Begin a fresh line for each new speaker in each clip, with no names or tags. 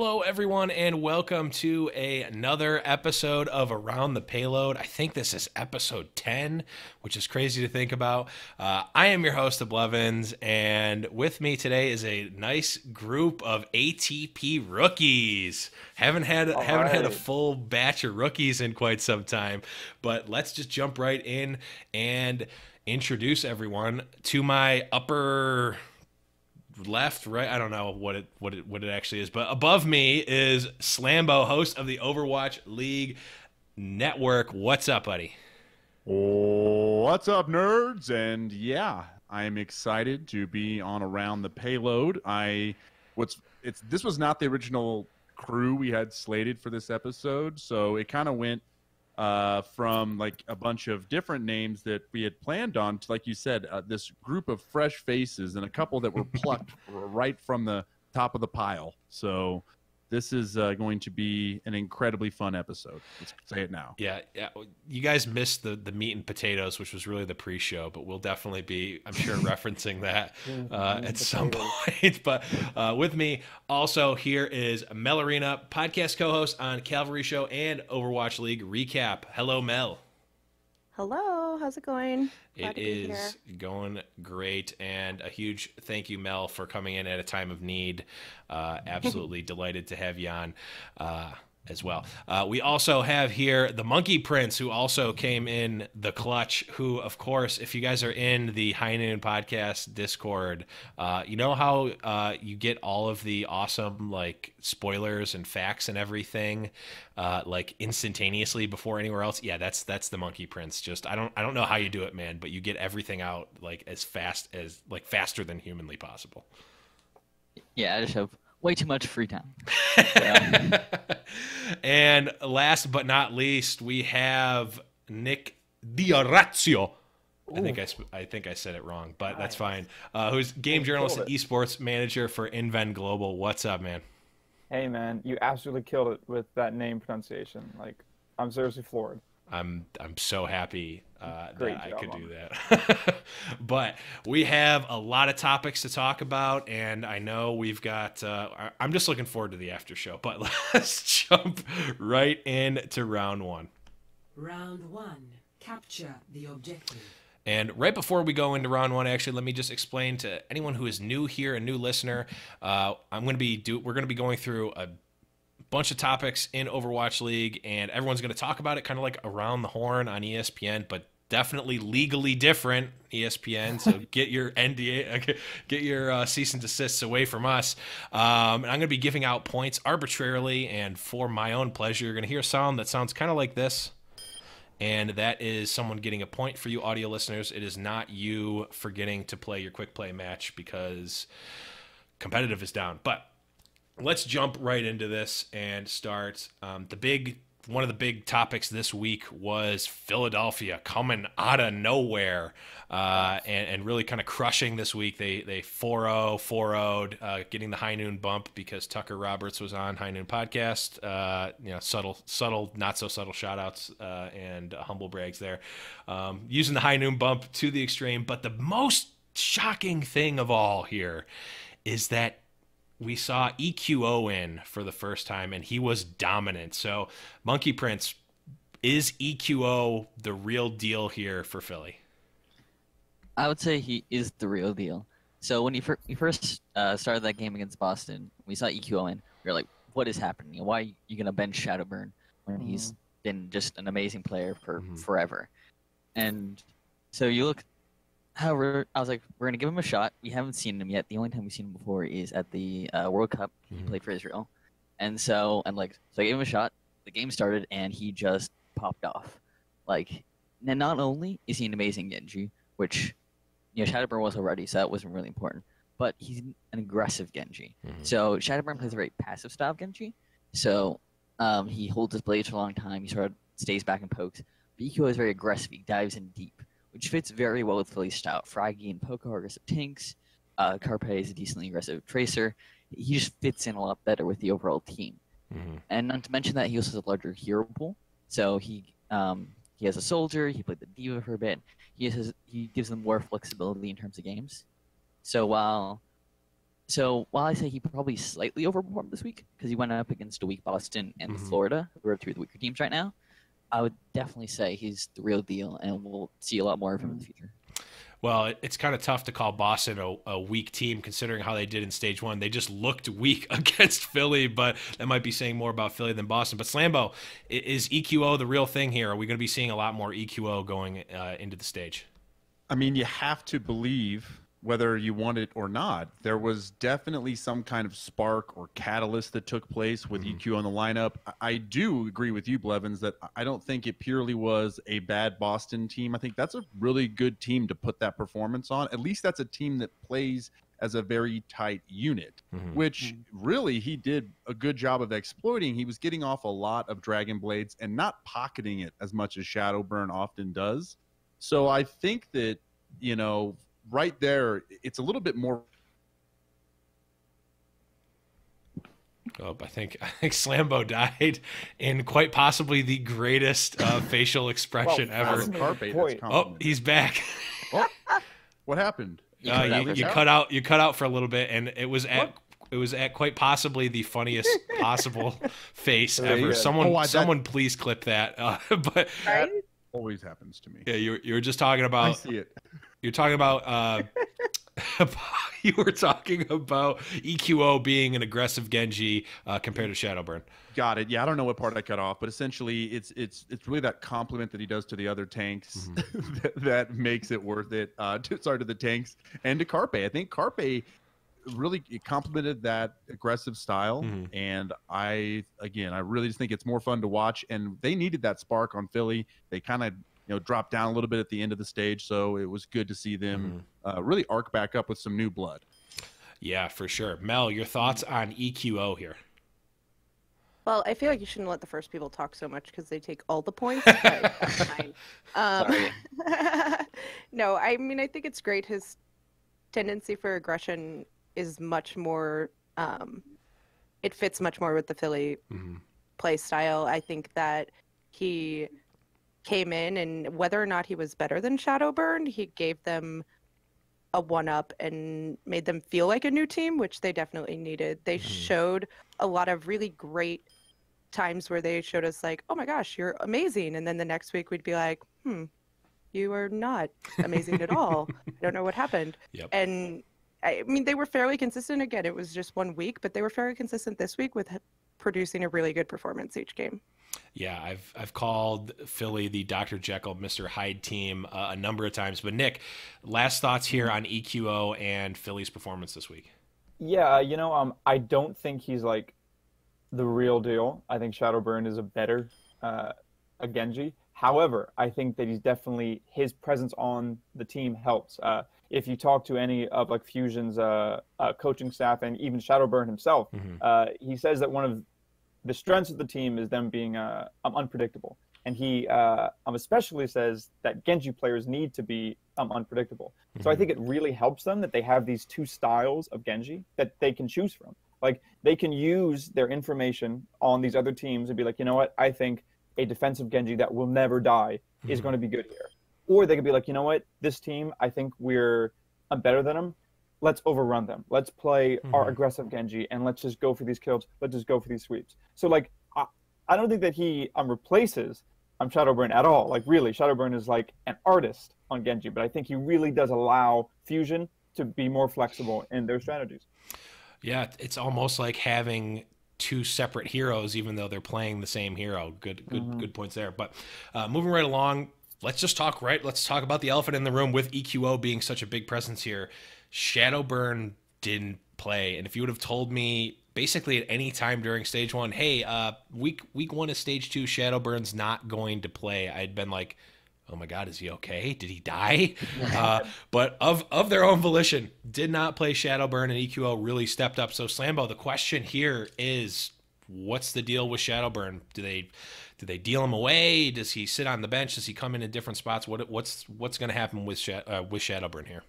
Hello, everyone, and welcome to another episode of Around the Payload. I think this is episode 10, which is crazy to think about. I am your host, Blevins, and with me today is a nice group of ATP rookies. Haven't had a full batch of rookies in quite some time, but let's just jump right in and introduce everyone. To my upper left, right, I don't know what it actually is, but above me is Slambo, host of the Overwatch League Network. What's up, buddy?
What's up, nerds? And yeah, I'm excited to be on Around the Payload. This was not the original crew we had slated for this episode, so it kind of went from like a bunch of different names that we had planned on to, like you said, this group of fresh faces and a couple that were plucked right from the top of the pile. So this is going to be an incredibly fun episode. Let's say it now.
Yeah. You guys missed the meat and potatoes, which was really the pre-show, but we'll definitely be, I'm sure, referencing that at some point. But with me also here is Mel Arena, podcast co-host on Cavalry Show and Overwatch League Recap. Hello, Mel.
Hello, how's it going?
It is going great, and a huge thank you, Mel, for coming in at a time of need. Absolutely delighted to have you on as well. We also have here the Monkey Prince, who also came in the clutch, who, of course, if you guys are in the High Noon Podcast Discord, you know how you get all of the awesome like spoilers and facts and everything like instantaneously before anywhere else. Yeah, that's the Monkey Prince. Just I don't know how you do it, man, but you get everything out like as fast as like faster than humanly possible.
Yeah, I just have way too much free time.
And last but not least, we have Nick Diorazio. I think I said it wrong, but that's fine. Who's game journalist and esports manager for InVen Global. What's up, man?
Hey, man, you absolutely killed it with that name pronunciation. Like, I'm seriously floored.
I'm so happy that I could do
it.
that. But we have a lot of topics to talk about, and I know we've got I'm just looking forward to the after show, but let's jump right into round one.
Round one, capture the objective.
And right before we go into round one, actually, let me just explain to anyone who is new here, a new listener, we're going to be going through a bunch of topics in Overwatch League, and everyone's going to talk about it kind of like around the horn on ESPN, but definitely legally different ESPN. So get your NDA, get your cease and desists away from us. And I'm going to be giving out points arbitrarily and for my own pleasure. You're going to hear a sound that sounds kind of like this. And that is someone getting a point for you audio listeners. It is not you forgetting to play your quick play match because competitive is down. But let's jump right into this and start. One of the big topics this week was Philadelphia coming out of nowhere and really kind of crushing this week. They 4-0, 4-0'd, getting the High Noon bump because Tucker Roberts was on High Noon Podcast. Subtle, not so subtle shout outs and humble brags there. Using the High Noon bump to the extreme. But the most shocking thing of all here is that we saw EQO in for the first time, and he was dominant. So, Monkey Prince, is EQO the real deal here for Philly?
I would say he is the real deal. So when we first started that game against Boston, we saw EQO in. We were like, what is happening? Why are you going to bench Shadowburn when he's been just an amazing player for forever? And so you look... However, I was like, we're going to give him a shot. We haven't seen him yet. The only time we've seen him before is at the World Cup. He played for Israel. So I gave him a shot. The game started, and he just popped off. Like, and not only is he an amazing Genji, which, Shadowburn was already, so that wasn't really important, but he's an aggressive Genji. So Shadowburn plays a very passive style Genji. So he holds his blades for a long time. He sort of stays back and pokes. But EQ is very aggressive. He dives in deep, which fits very well with Philly's style. Fraggy and Poco are aggressive tanks. Carpe is a decently aggressive tracer. He just fits in a lot better with the overall team. And not to mention that he also has a larger hero pool. So he has a soldier. He played the D.Va for a bit. He gives them more flexibility in terms of games. So while So while I say he probably slightly overperformed this week because he went up against a weak Boston and Florida, who are two of the weaker teams right now, I would definitely say he's the real deal, and we'll see a lot more of him in the future.
Well, it's kind of tough to call Boston a weak team considering how they did in stage one. They just looked weak against Philly, but that might be saying more about Philly than Boston. But Slambo, is EQO the real thing here? Are we going to be seeing a lot more EQO going into the stage?
I mean, you have to believe, whether you want it or not, there was definitely some kind of spark or catalyst that took place with EQ on the lineup. I do agree with you, Blevins, that I don't think it purely was a bad Boston team. I think that's a really good team to put that performance on. At least that's a team that plays as a very tight unit, which really he did a good job of exploiting. He was getting off a lot of Dragon Blades and not pocketing it as much as Shadowburn often does. So I think that, you know, right there, it's a little bit more.
Oh, I think Slambo died in quite possibly the greatest facial expression ever. Oh, he's back.
Oh, what happened?
You cut out. You cut out for a little bit, and it was at quite possibly the funniest possible face ever. Someone please clip that. But
that always happens to me.
Yeah, you were just talking about.
I see it.
You're talking about you were talking about EQO being an aggressive Genji compared to Shadowburn.
Got it. Yeah, I don't know what part I cut off, but essentially it's really that compliment that he does to the other tanks that makes it worth it. To the tanks and to Carpe. I think Carpe really complimented that aggressive style, and I really just think it's more fun to watch. And they needed that spark on Philly. They kind of dropped down a little bit at the end of the stage, so it was good to see them really arc back up with some new blood.
Yeah, for sure. Mel, your thoughts on EQO here?
Well, I feel like you shouldn't let the first people talk so much because they take all the points. But that's fine. No, I mean, I think it's great. His tendency for aggression is much more, it fits much more with the Philly play style. I think that he came in, and whether or not he was better than Shadowburn, he gave them a one-up and made them feel like a new team, which they definitely needed. They showed a lot of really great times where they showed us like, oh my gosh, you're amazing. And then the next week we'd be like, you are not amazing at all. I don't know what happened.
Yep.
And I mean, they were fairly consistent. Again, it was just 1 week, but they were fairly consistent this week with producing a really good performance each game.
Yeah, I've called Philly the Dr. Jekyll, Mr. Hyde team a number of times. But Nick, last thoughts here on EQO and Philly's performance this week?
Yeah, I don't think he's like the real deal. I think Shadowburn is a better a Genji. However, I think that he's definitely, his presence on the team helps. If you talk to any of like Fusion's coaching staff and even Shadowburn himself, he says that one of the strengths of the team is them being unpredictable. And he especially says that Genji players need to be unpredictable. So I think it really helps them that they have these two styles of Genji that they can choose from. Like, they can use their information on these other teams and be like, you know what, I think a defensive Genji that will never die is going to be good here. Or they could be like, you know what, this team, I think I'm better than them. Let's overrun them. Let's play our aggressive Genji, and let's just go for these kills. Let's just go for these sweeps. So, like, I don't think that he replaces Shadowburn at all. Like, really, Shadowburn is like an artist on Genji, but I think he really does allow Fusion to be more flexible in their strategies.
Yeah, it's almost like having two separate heroes, even though they're playing the same hero. Good points there. But moving right along, let's talk about the elephant in the room with EQO being such a big presence here. Shadowburn didn't play, and if you would have told me basically at any time during stage one, hey, week one of stage two, Shadowburn's not going to play, I'd been like, oh my God, is he okay? Did he die? But of their own volition, did not play Shadowburn, and EQO really stepped up. So Slambo, the question here is, what's the deal with Shadowburn? Do they deal him away? Does he sit on the bench? Does he come in different spots? What's going to happen with Shadowburn here?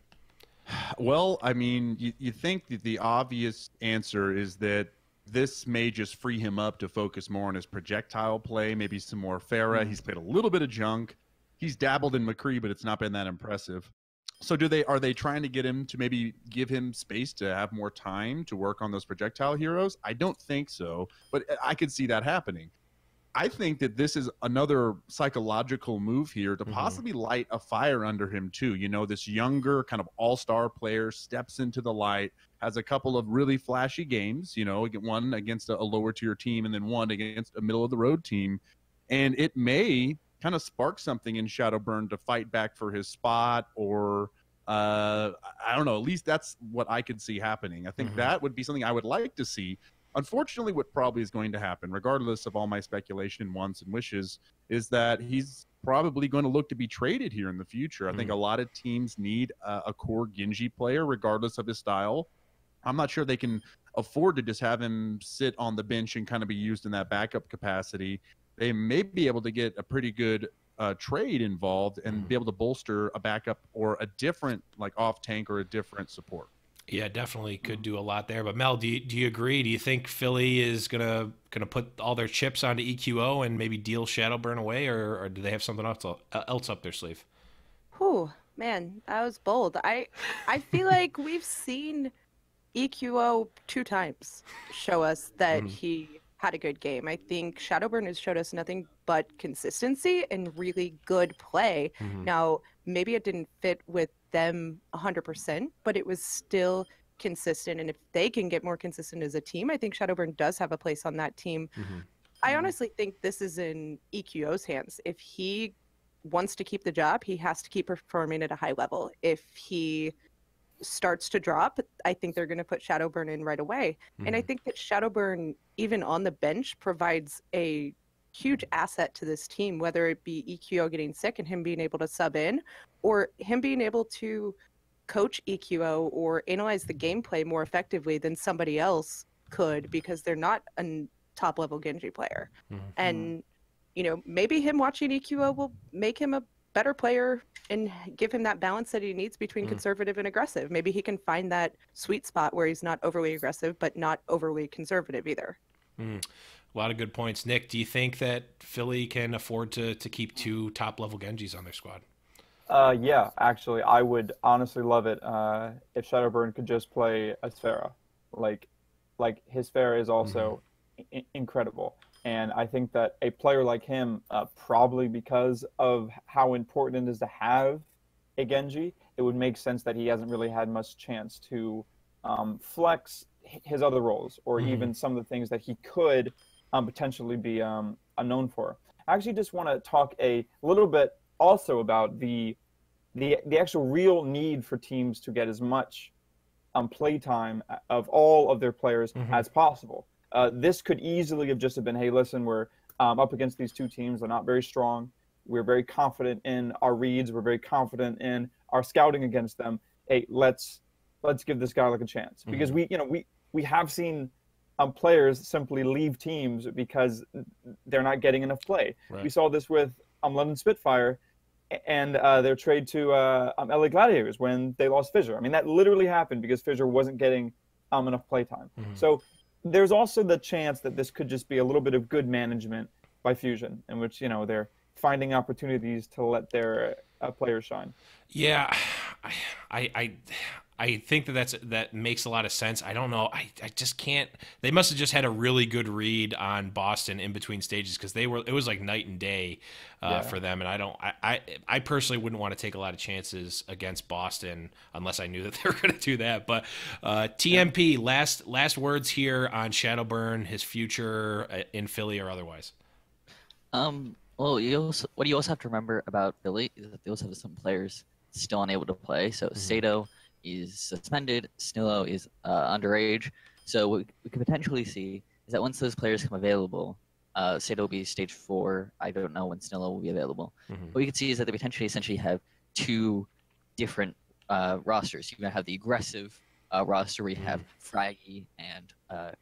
Well, I mean, you think that the obvious answer is that this may just free him up to focus more on his projectile play, maybe some more Pharah. He's played a little bit of junk. He's dabbled in McCree, but it's not been that impressive. So are they trying to get him to maybe give him space to have more time to work on those projectile heroes? I don't think so, but I could see that happening. I think that this is another psychological move here to possibly light a fire under him too. You know, this younger kind of all-star player steps into the light, has a couple of really flashy games, you know, one against a lower tier team and then one against a middle of the road team. And it may kind of spark something in Shadowburn to fight back for his spot, or I don't know, at least that's what I could see happening. I think that would be something I would like to see. Unfortunately, what probably is going to happen, regardless of all my speculation and wants and wishes, is that he's probably going to look to be traded here in the future. I think a lot of teams need a core Genji player, regardless of his style. I'm not sure they can afford to just have him sit on the bench and kind of be used in that backup capacity. They may be able to get a pretty good trade involved and be able to bolster a backup or a different, like, off tank or a different support.
Yeah, definitely could do a lot there. But Mel, do you agree? Do you think Philly is gonna put all their chips onto EQO and maybe deal Shadowburn away, or do they have something else up their sleeve?
Whew, man, that was bold. I feel like we've seen EQO 2 times show us that he had a good game. I think Shadowburn has showed us nothing but consistency and really good play. Now, maybe it didn't fit with them 100%, but it was still consistent. And if they can get more consistent as a team, I think Shadowburn does have a place on that team. I honestly think this is in EQO's hands. If he wants to keep the job, he has to keep performing at a high level. If he starts to drop, I think they're going to put Shadowburn in right away. And I think that Shadowburn, even on the bench, provides a huge asset to this team, whether it be EQO getting sick and him being able to sub in, or him being able to coach EQO or analyze the gameplay more effectively than somebody else could, because they're not a top level Genji player. And, you know, maybe him watching EQO will make him a better player and give him that balance that he needs between conservative and aggressive. Maybe he can find that sweet spot where he's not overly aggressive, but not overly conservative either.
A lot of good points. Nick, do you think that Philly can afford to keep 2 top-level Genjis on their squad?
Yeah, actually, I would honestly love it if Shadowburn could just play a Sphera. Like his Sphera is also incredible. And I think that a player like him, probably because of how important it is to have a Genji, it would make sense that he hasn't really had much chance to flex his other roles, or even some of the things that he could potentially be known for. I actually just want to talk a little bit also about the actual real need for teams to get as much play time of all of their players as possible. This could easily have just been, hey, listen, we're up against these 2 teams. They're not very strong. We're very confident in our reads. We're very confident in our scouting against them. Hey, let's give this guy like a chance, because we have seen players simply leave teams because they're not getting enough play. Right. We saw this with London Spitfire and their trade to LA Gladiators when they lost Fissure. I mean, that literally happened because Fissure wasn't getting enough play time. So there's also the chance that this could just be a little bit of good management by Fusion, in which, you know, they're finding opportunities to let their players shine.
Yeah, I think that makes a lot of sense. I don't know. I just can't. They must have just had a really good read on Boston in between stages, because it was like night and day for them. And I personally wouldn't want to take a lot of chances against Boston unless I knew that they were going to do that. But TMP, last words here on Shadowburn, his future in Philly or otherwise.
Well, what you also have to remember about Philly is that they also have some players still unable to play. So Sato is suspended, Snillo is underage. So what we could potentially see is that once those players come available, Sato will be stage 4. I don't know when Snillo will be available. What we could see is that they potentially essentially have 2 different rosters. You're going to have the aggressive roster where you have Fraggy and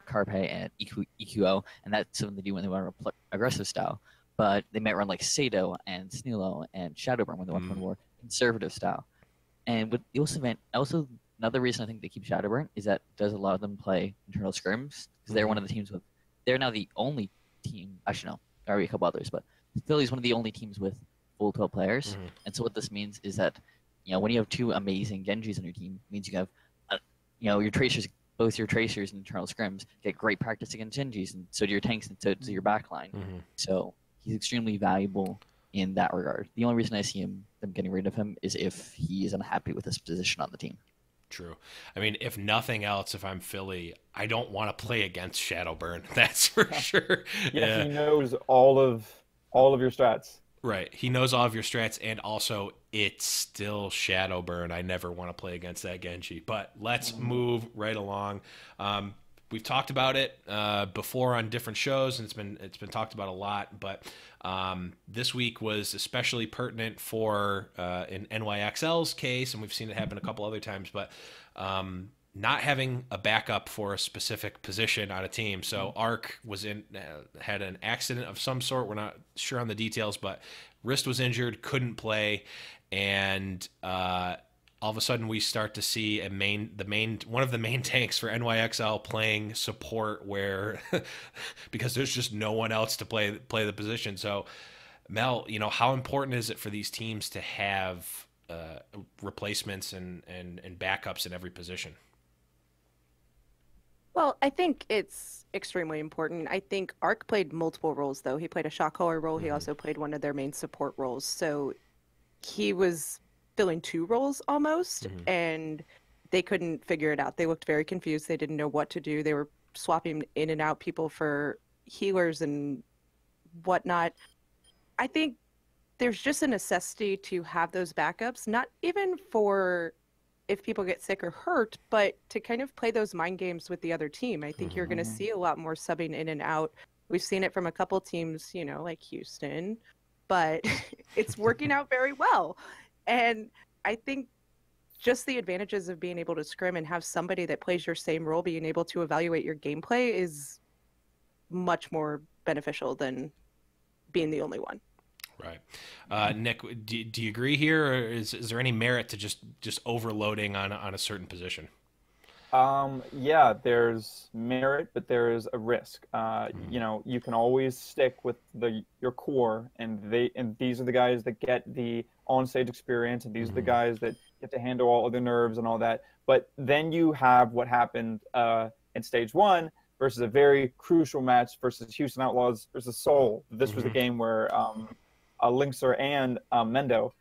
Carpe and EQO, and that's something they do when they want to play aggressive style. But they might run like Sato and Snillo and Shadowburn when they want to run more conservative style. And with the also another reason I think they keep Shadowburn is that does a lot of them play internal scrims, because they're one of the teams they're now the only team. Actually, no, there are a couple others, but Philly's one of the only teams with full 12 players. And so what this means is that when you have two amazing Genjis on your team, it means you have, your tracers, both your tracers and internal scrims get great practice against Genjis, and so do your tanks, and so does your backline. So he's extremely valuable in that regard. The only reason I see them getting rid of him is if he is unhappy with his position on the team.
True. I mean, if nothing else, if I'm Philly, I don't want to play against Shadowburn. That's for sure.
Yeah, he knows all of your strats.
Right. He knows all of your strats, and also it's still Shadowburn. I never want to play against that Genji. But let's move right along. We've talked about it before on different shows, and it's been talked about a lot. But this week was especially pertinent for in NYXL's case, and we've seen it happen a couple other times. But not having a backup for a specific position on a team. So Arc was had an accident of some sort. We're not sure on the details, but wrist was injured, couldn't play, and all of a sudden we start to see one of the main tanks for NYXL playing support where because there's just no one else to play the position. So Mel, how important is it for these teams to have replacements and backups in every position?
Well, I think it's extremely important. I think Arc played multiple roles, though. He played a shot caller role. He also played one of their main support roles. So he was filling two roles almost, and they couldn't figure it out. They looked very confused. They didn't know what to do. They were swapping in and out people for healers and whatnot. I think there's just a necessity to have those backups, not even for if people get sick or hurt, but to kind of play those mind games with the other team. I think you're going to see a lot more subbing in and out. We've seen it from a couple teams, like Houston, but it's working out very well. And I think just the advantages of being able to scrim and have somebody that plays your same role being able to evaluate your gameplay is much more beneficial than being the only one.
Right. Nick, do you agree here, or is there any merit to just overloading on a certain position?
Yeah, there's merit, but there is a risk. You can always stick with your core, and these are the guys that get the on-stage experience, and these are the guys that get to handle all of the nerves and all that. But then you have what happened in stage one versus a very crucial match versus Houston Outlaws versus Seoul. This was a game where Linkser and Mendo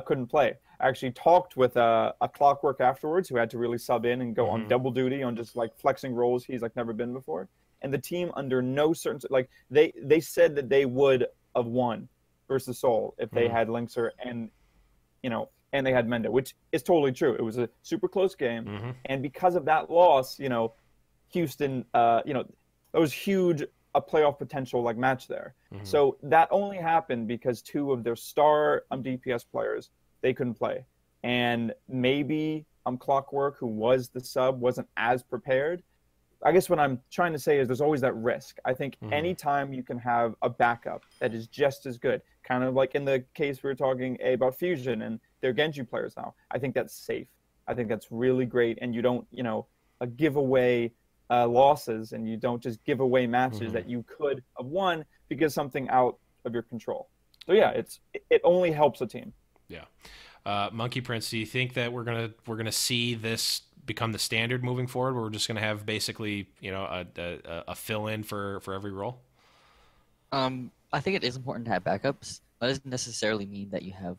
couldn't play. I actually talked with a Clockwork afterwards who had to really sub in and go on double duty on just like flexing roles he's like never been before. And the team under no certain, like they said that they would have won versus Seoul if they had Linkser and they had Mendo, which is totally true. It was a super close game. And because of that loss, Houston, that was huge, a playoff potential like match there. So that only happened because two of their star DPS players, they couldn't play. And maybe Clockwork, who was the sub, wasn't as prepared. I guess what I'm trying to say is there's always that risk. I think anytime you can have a backup that is just as good, kind of like in the case we were talking about Fusion and their Genji players now, I think that's safe. I think that's really great. And you don't, give away losses, and you don't just give away matches that you could have won because something out of your control. So yeah, it only helps a team.
Yeah. Monkey Prince, do you think that we're gonna see this become the standard moving forward, where we're just gonna have basically a fill in for every role?
I think it is important to have backups. That doesn't necessarily mean that you have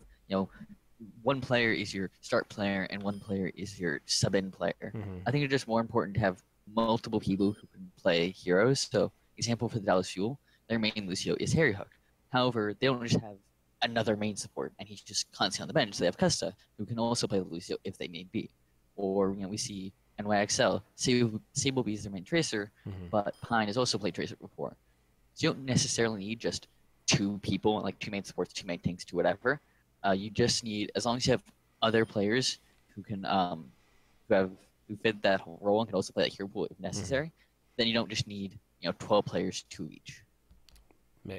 one player is your start player and one player is your sub in player. I think it's just more important to have multiple people who can play heroes. So, example for the Dallas Fuel, their main Lucio is Harry Hook. However, they don't just have another main support, and he's just constantly on the bench. So they have Custa, who can also play Lucio if they need be. Or we see NYXL, Sable is their main tracer, but Pine has also played tracer before. So you don't necessarily need just two people, like two main supports, two main tanks, two whatever. You just need, as long as you have other players who can who fit that whole role and can also play that hero pool if necessary, then you don't just need 12 players, two each.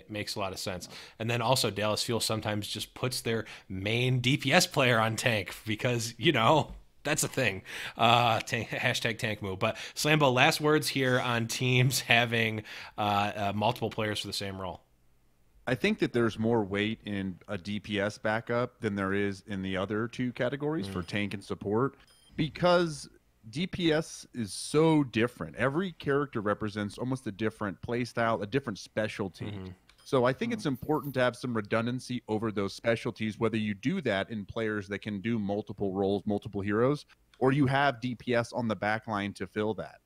Makes a lot of sense. And then also Dallas Fuel sometimes just puts their main DPS player on tank because that's a thing. Hashtag tank move. But Slambo, last words here on teams having multiple players for the same role.
I think that there's more weight in a DPS backup than there is in the other two categories for tank and support, because DPS is so different. Every character represents almost a different playstyle, a different specialty. So I think it's important to have some redundancy over those specialties, whether you do that in players that can do multiple roles, multiple heroes, or you have DPS on the back line to fill that.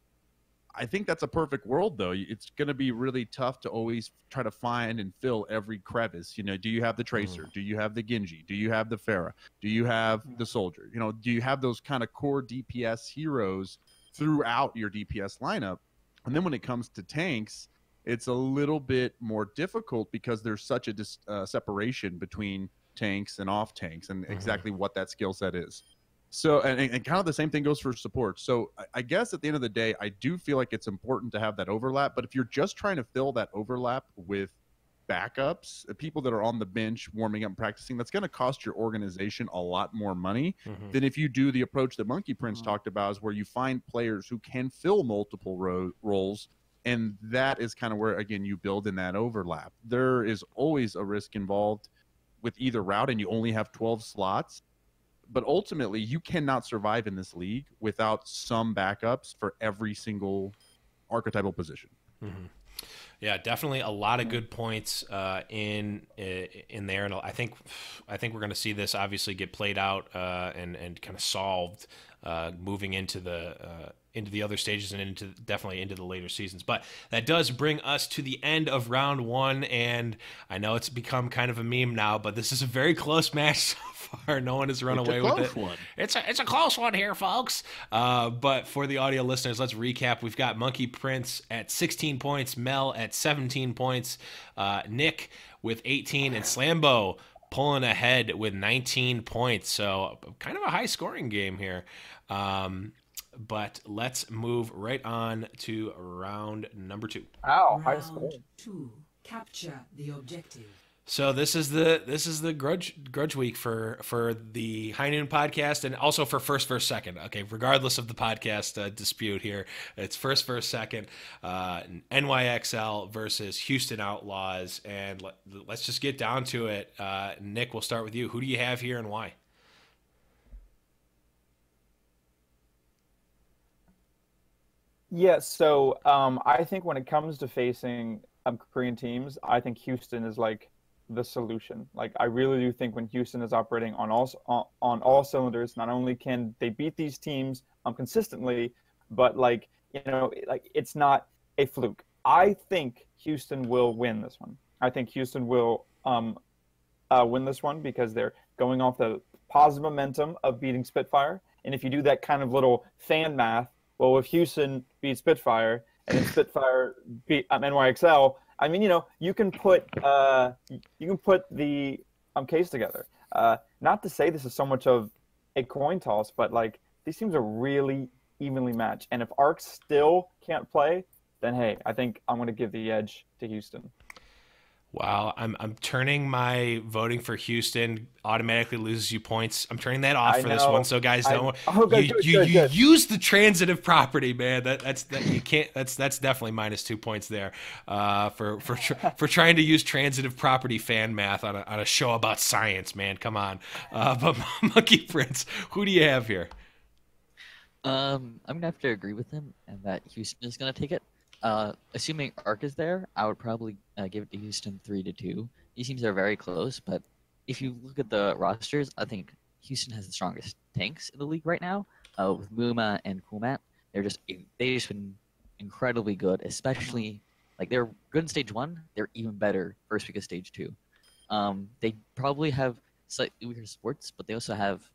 I think that's a perfect world, though. It's going to be really tough to always try to find and fill every crevice. You know, do you have the Tracer? Do you have the Genji? Do you have the Pharah? Do you have the Soldier? You know, do you have those kind of core DPS heroes throughout your DPS lineup? And then when it comes to tanks, it's a little bit more difficult because there's such a separation between tanks and off tanks and exactly what that skill set is. So, and kind of the same thing goes for support. So I guess at the end of the day, I do feel like it's important to have that overlap. But if you're just trying to fill that overlap with backups, people that are on the bench warming up and practicing, that's going to cost your organization a lot more money than if you do the approach that Monkey Prince talked about, is where you find players who can fill multiple roles. And that is kind of where, again, you build in that overlap. There is always a risk involved with either route, and you only have 12 slots. But ultimately, you cannot survive in this league without some backups for every single archetypal position.
Yeah, definitely a lot of good points in there, and I think we're going to see this obviously get played out and kind of solved moving into the other stages and definitely into the later seasons. But that does bring us to the end of round one, and I know it's become kind of a meme now, but this is a very close match so far. No one has run away with it.
One.
It's a close one here, folks. But for the audio listeners, let's recap. We've got Monkey Prince at 16 points, Mel at 17 points, Nick with 18, and Slambo pulling ahead with 19 points. So kind of a high scoring game here. But let's move right on to round number 2.
Ow, high score.
Round 2. Capture the objective.
So this is the grudge week for the High Noon podcast, and also for first versus second. Okay, regardless of the podcast dispute here, it's first versus second. NYXL versus Houston Outlaws, and let's just get down to it. Nick, we'll start with you. Who do you have here and why?
Yeah, so I think when it comes to facing Korean teams, I think Houston is like the solution. Like, I really do think when Houston is operating on all cylinders, not only can they beat these teams consistently, but like, you know, like, it's not a fluke. I think Houston will win this one. I think Houston will win this one because they're going off the positive momentum of beating Spitfire. And if you do that kind of little fan math, well, if Houston beats Spitfire and then Spitfire beat NYXL, I mean, you know, you can put the case together. Not to say this is so much of a coin toss, but like, these teams are really evenly matched. And if ARC still can't play, then hey, I think I'm going to give the edge to Houston.
Wow, I'm turning my voting for Houston automatically loses you points. I'm turning that off for this one, so guys don't. You use the transitive property, man. That's you can't. That's definitely -2 points there for trying to use transitive property fan math on a show about science, man. Come on, but Monkey Prince, who do you have here?
I'm gonna have to agree with him, and that Houston is gonna take it. Assuming ARC is there, I would probably give it to Houston 3-2. These teams are very close, but if you look at the rosters, I think Houston has the strongest tanks in the league right now. With Muma and Kumat, they've just been incredibly good. Especially like, they're good in stage 1. They're even better first week of stage 2. They probably have slightly weaker supports, but they also have,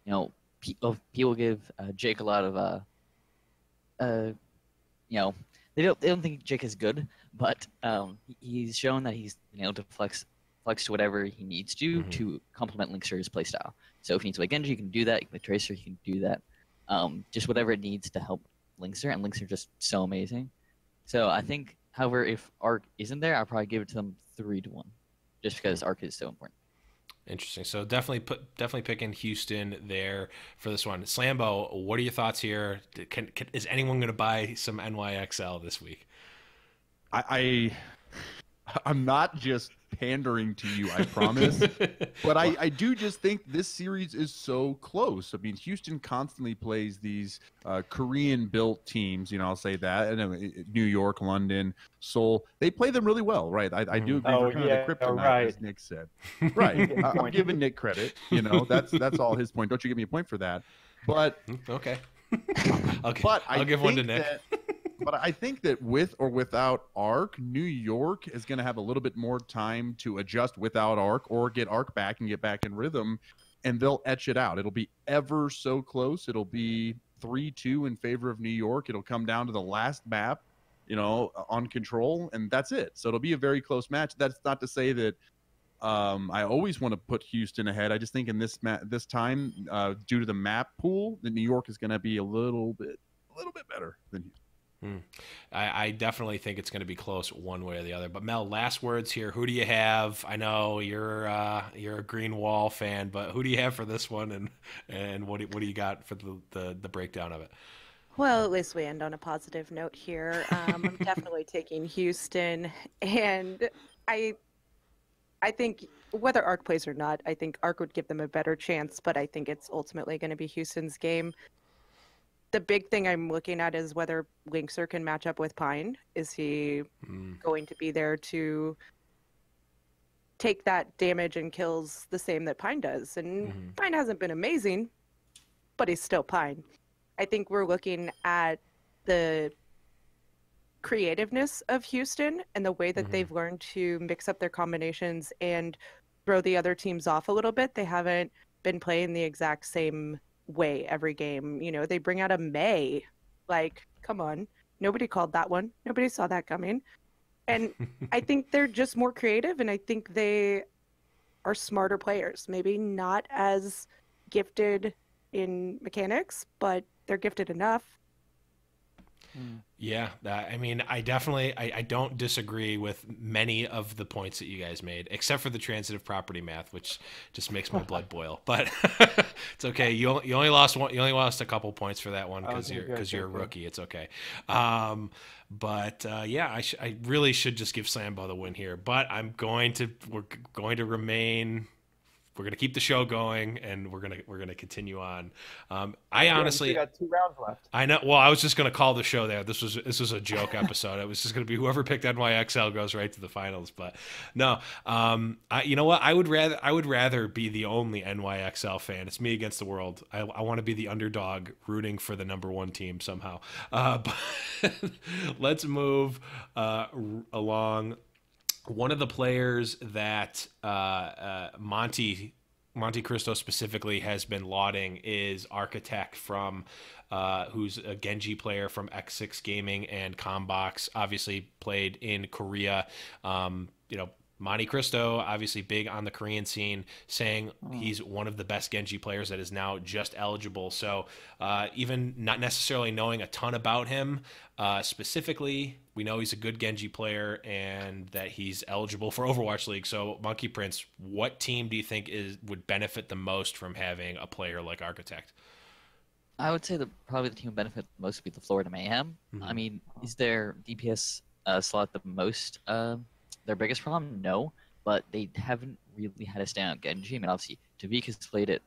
you know, people give Jake a lot of you know. They don't think Jake is good, but he's shown that he's been able to flex to whatever he needs to complement Linkster's playstyle. So if he needs to play Genji, he can do that. If he can play Tracer, he can do that. Just whatever it needs to help Linkster, and Linkster just so amazing. So I think, however, if ARC isn't there, I'll probably give it to them 3-1, just because ARC is so important.
Interesting. So definitely picking Houston there for this one. Slambo, what are your thoughts here? Is anyone going to buy some NYXL this week?
I'm not just pandering to you, I promise. But I do just think this series is so close. I mean, Houston constantly plays these Korean-built teams. I'll say that. New York, London, Seoul. They play them really well, right? I do agree.
Oh,
We're kind of the kryptonite,
right.
as Nick said. Right. I'm giving Nick credit. That's all his point. Don't you give me a point for that? But
okay.
I'll
give one to Nick.
But I think that with or without Arc, New York is going to have a little bit more time to adjust without Arc or get Arc back and get back in rhythm, and they'll etch it out. It'll be ever so close. It'll be 3-2 in favor of New York. It'll come down to the last map, on control, and that's it. So it'll be a very close match. That's not to say that I always want to put Houston ahead. I just think in this time, due to the map pool, that New York is going to be a little bit better than Houston.
I definitely think it's going to be close one way or the other. But Mel, last words here. Who do you have? I know you're a Green Wall fan, but who do you have for this one? And what do you got for the breakdown of it?
Well, at least we end on a positive note here. I'm definitely taking Houston, and I think whether Arc plays or not, I think Arc would give them a better chance, but I think it's ultimately going to be Houston's game. The big thing I'm looking at is whether Linkser can match up with Pine. Is he going to be there to take that damage and kills the same that Pine does? And Pine hasn't been amazing, but he's still Pine. I think we're looking at the creativeness of Houston and the way that they've learned to mix up their combinations and throw the other teams off a little bit. They haven't been playing the exact same way every game. They bring out a May. Like, come on. Nobody called that one. Nobody saw that coming. And I think they're just more creative, and I think they are smarter players. Maybe not as gifted in mechanics, but they're gifted enough.
Yeah, I definitely I don't disagree with many of the points that you guys made, except for the transitive property math, which just makes my blood boil. But it's okay. You only lost one. You only lost a couple points for that one because you're a rookie. It's okay. I really should just give Slambo the win here, but we're going to remain. We're gonna keep the show going, and we're gonna continue on. I honestly
got 2 rounds left.
I know. Well, I was just gonna call the show there. This was a joke episode. It was just gonna be whoever picked NYXL goes right to the finals. But no, you know what? I would rather be the only NYXL fan. It's me against the world. I want to be the underdog, rooting for the number 1 team somehow. But let's move along. One of the players that Monte Cristo specifically has been lauding is Architect from who's a Genji player from X6 Gaming and Combox, obviously played in Korea. Monte Cristo, obviously big on the Korean scene, saying he's one of the best Genji players that is now just eligible. So even not necessarily knowing a ton about him specifically, we know he's a good Genji player and that he's eligible for Overwatch League. So Monkey Prince, what team do you think would benefit the most from having a player like Architect?
I would say probably the team would benefit most would be the Florida Mayhem. I mean, is their DPS slot the most their biggest problem? No, but they haven't really had a standout Genji. I mean, obviously, Tavik has played it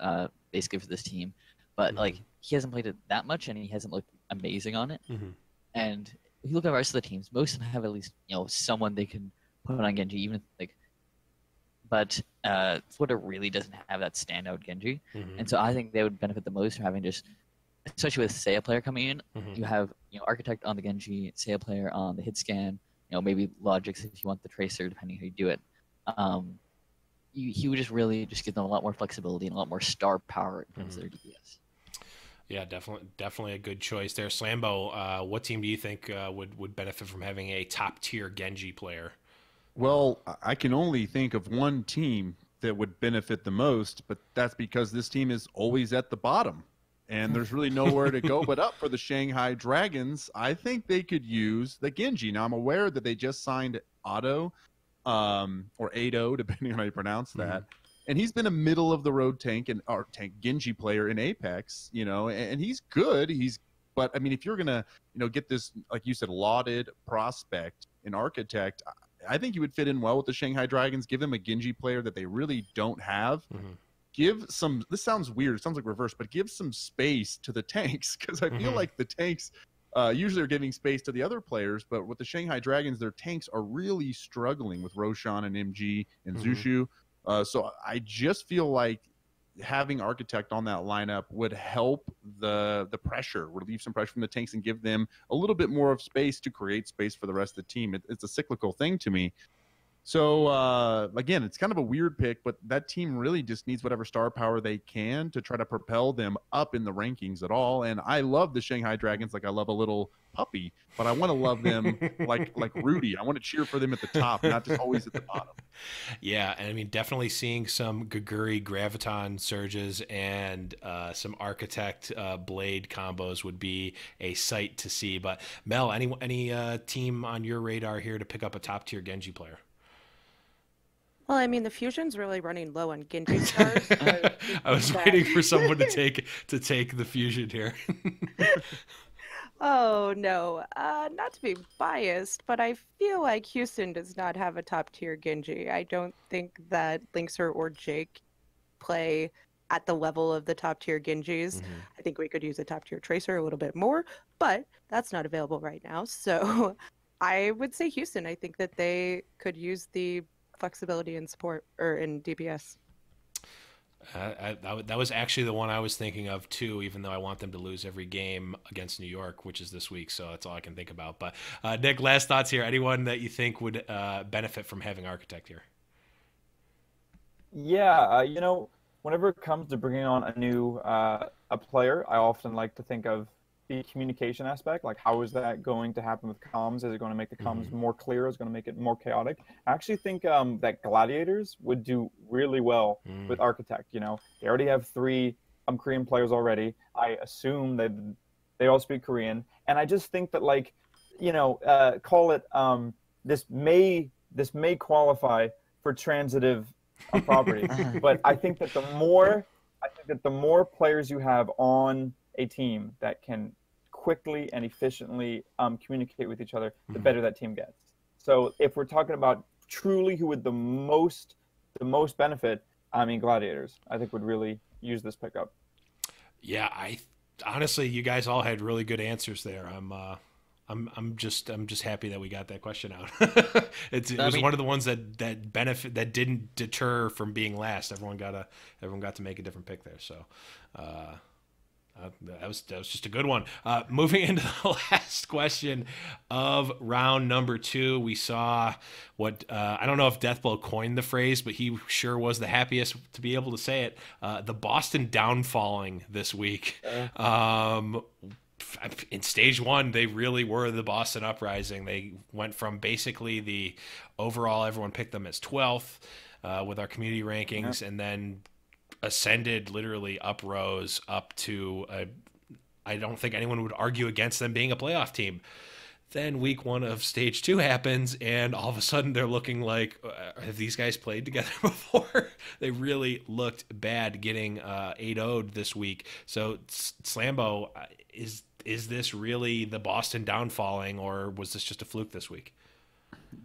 basically for this team, but he hasn't played it that much, and he hasn't looked amazing on it. And if you look at the rest of the teams, most of them have at least someone they can put on Genji, even if, but Florida really doesn't have that standout Genji, and so I think they would benefit the most from having just, especially with Seiya player coming in, you have Architect on the Genji, Seiya player on the hit scan. Maybe Logix if you want the Tracer, depending how you do it. He would just really just give them a lot more flexibility and a lot more star power in terms of their DPS.
Yeah, definitely a good choice there. Slambo, what team do you think would benefit from having a top-tier Genji player?
Well, I can only think of one team that would benefit the most, but that's because this team is always at the bottom. And there's really nowhere to go but up for the Shanghai Dragons. I think they could use the Genji. Now, I'm aware that they just signed Otto, or Ado, depending on how you pronounce that. And he's been a middle-of-the-road tank Genji player in Apex, and he's good. But, I mean, if you're going to, get this, like you said, lauded prospect in Architect, I think he would fit in well with the Shanghai Dragons. Give them a Genji player that they really don't have.
Mm-hmm.
Give some, this sounds weird, it sounds like reverse, but give some space to the tanks, because I feel like the tanks usually are giving space to the other players, but with the Shanghai Dragons, their tanks are really struggling with Roshan and MG and Zushu. So I just feel like having Architect on that lineup would help the pressure, relieve some pressure from the tanks, and give them a little bit more of space to create space for the rest of the team. It's a cyclical thing to me. So, again, it's kind of a weird pick, but that team really just needs whatever star power they can to try to propel them up in the rankings at all. And I love the Shanghai Dragons like I love a little puppy, but I want to love them like Rudy. I want to cheer for them at the top, not just always at the bottom.
Yeah, and I mean, definitely seeing some Gaguri Graviton surges and some Architect Blade combos would be a sight to see. But Mel, any team on your radar here to pick up a top-tier Genji player?
Well, I mean, the Fusion's really running low on Genji stars.
I was waiting for someone to take the Fusion here.
Oh, no. Not to be biased, but I feel like Houston does not have a top-tier Genji. I don't think that Linkser or Jake play at the level of the top-tier Genjis. I think we could use a top-tier Tracer a little bit more, but that's not available right now. So I would say Houston. I think that they could use the flexibility and support, or in DPS.
That was actually the one I was thinking of too, even though I want them to lose every game against New York, which is this week, so that's all I can think about. But Nick, last thoughts here. Anyone that you think would benefit from having Architect here?
Yeah, whenever it comes to bringing on a new a player, I often like to think of the communication aspect. Like, how is that going to happen with comms? Is it going to make the comms more clear? Is it going to make it more chaotic? I actually think that Gladiators would do really well with Architect. They already have 3 Korean players already. I assume that they all speak Korean, and I just think that, like, call it this may qualify for transitive property, but I think that the more players you have on a team that can quickly and efficiently communicate with each other, the better that team gets. So if we're talking about truly who would the most benefit, I mean, Gladiators, I think would really use this pickup.
Yeah, honestly, you guys all had really good answers there. I'm just happy that we got that question out. It was one of the ones that didn't deter from being last. Everyone got to make a different pick there. So that was just a good one. Moving into the last question of round number 2, we saw what I don't know if Deathblow coined the phrase, but he sure was the happiest to be able to say it. The Boston downfalling this week. In stage 1, they really were the Boston Uprising. They went from basically the overall, everyone picked them as 12th with our community rankings, and then ascended, literally uprose up to I don't think anyone would argue against them being a playoff team. Then week 1 of stage 2 happens, and all of a sudden they're looking like, have these guys played together before? They really looked bad, getting 8-0'd this week. So Slambo, is this really the Boston downfalling, or was this just a fluke this week?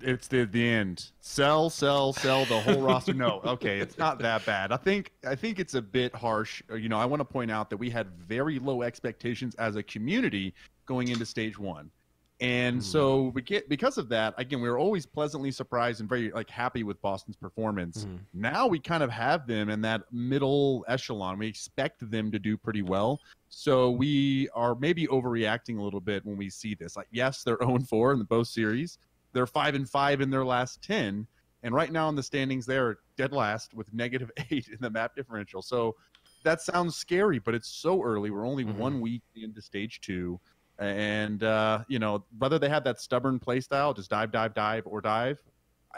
It's the end. Sell the whole roster. No, okay, it's not that bad. I think it's a bit harsh. I want to point out that we had very low expectations as a community going into stage 1. And so because of that, again, we were always pleasantly surprised and very happy with Boston's performance. Now we kind of have them in that middle echelon. We expect them to do pretty well. So we are maybe overreacting a little bit when we see this. Yes, they're 0-4 in the both series. They're 5-5 in their last 10. And right now in the standings, they're dead last with -8 in the map differential. So that sounds scary, but it's so early. We're only 1 week into stage 2. And, whether they have that stubborn play style, just dive, or dive,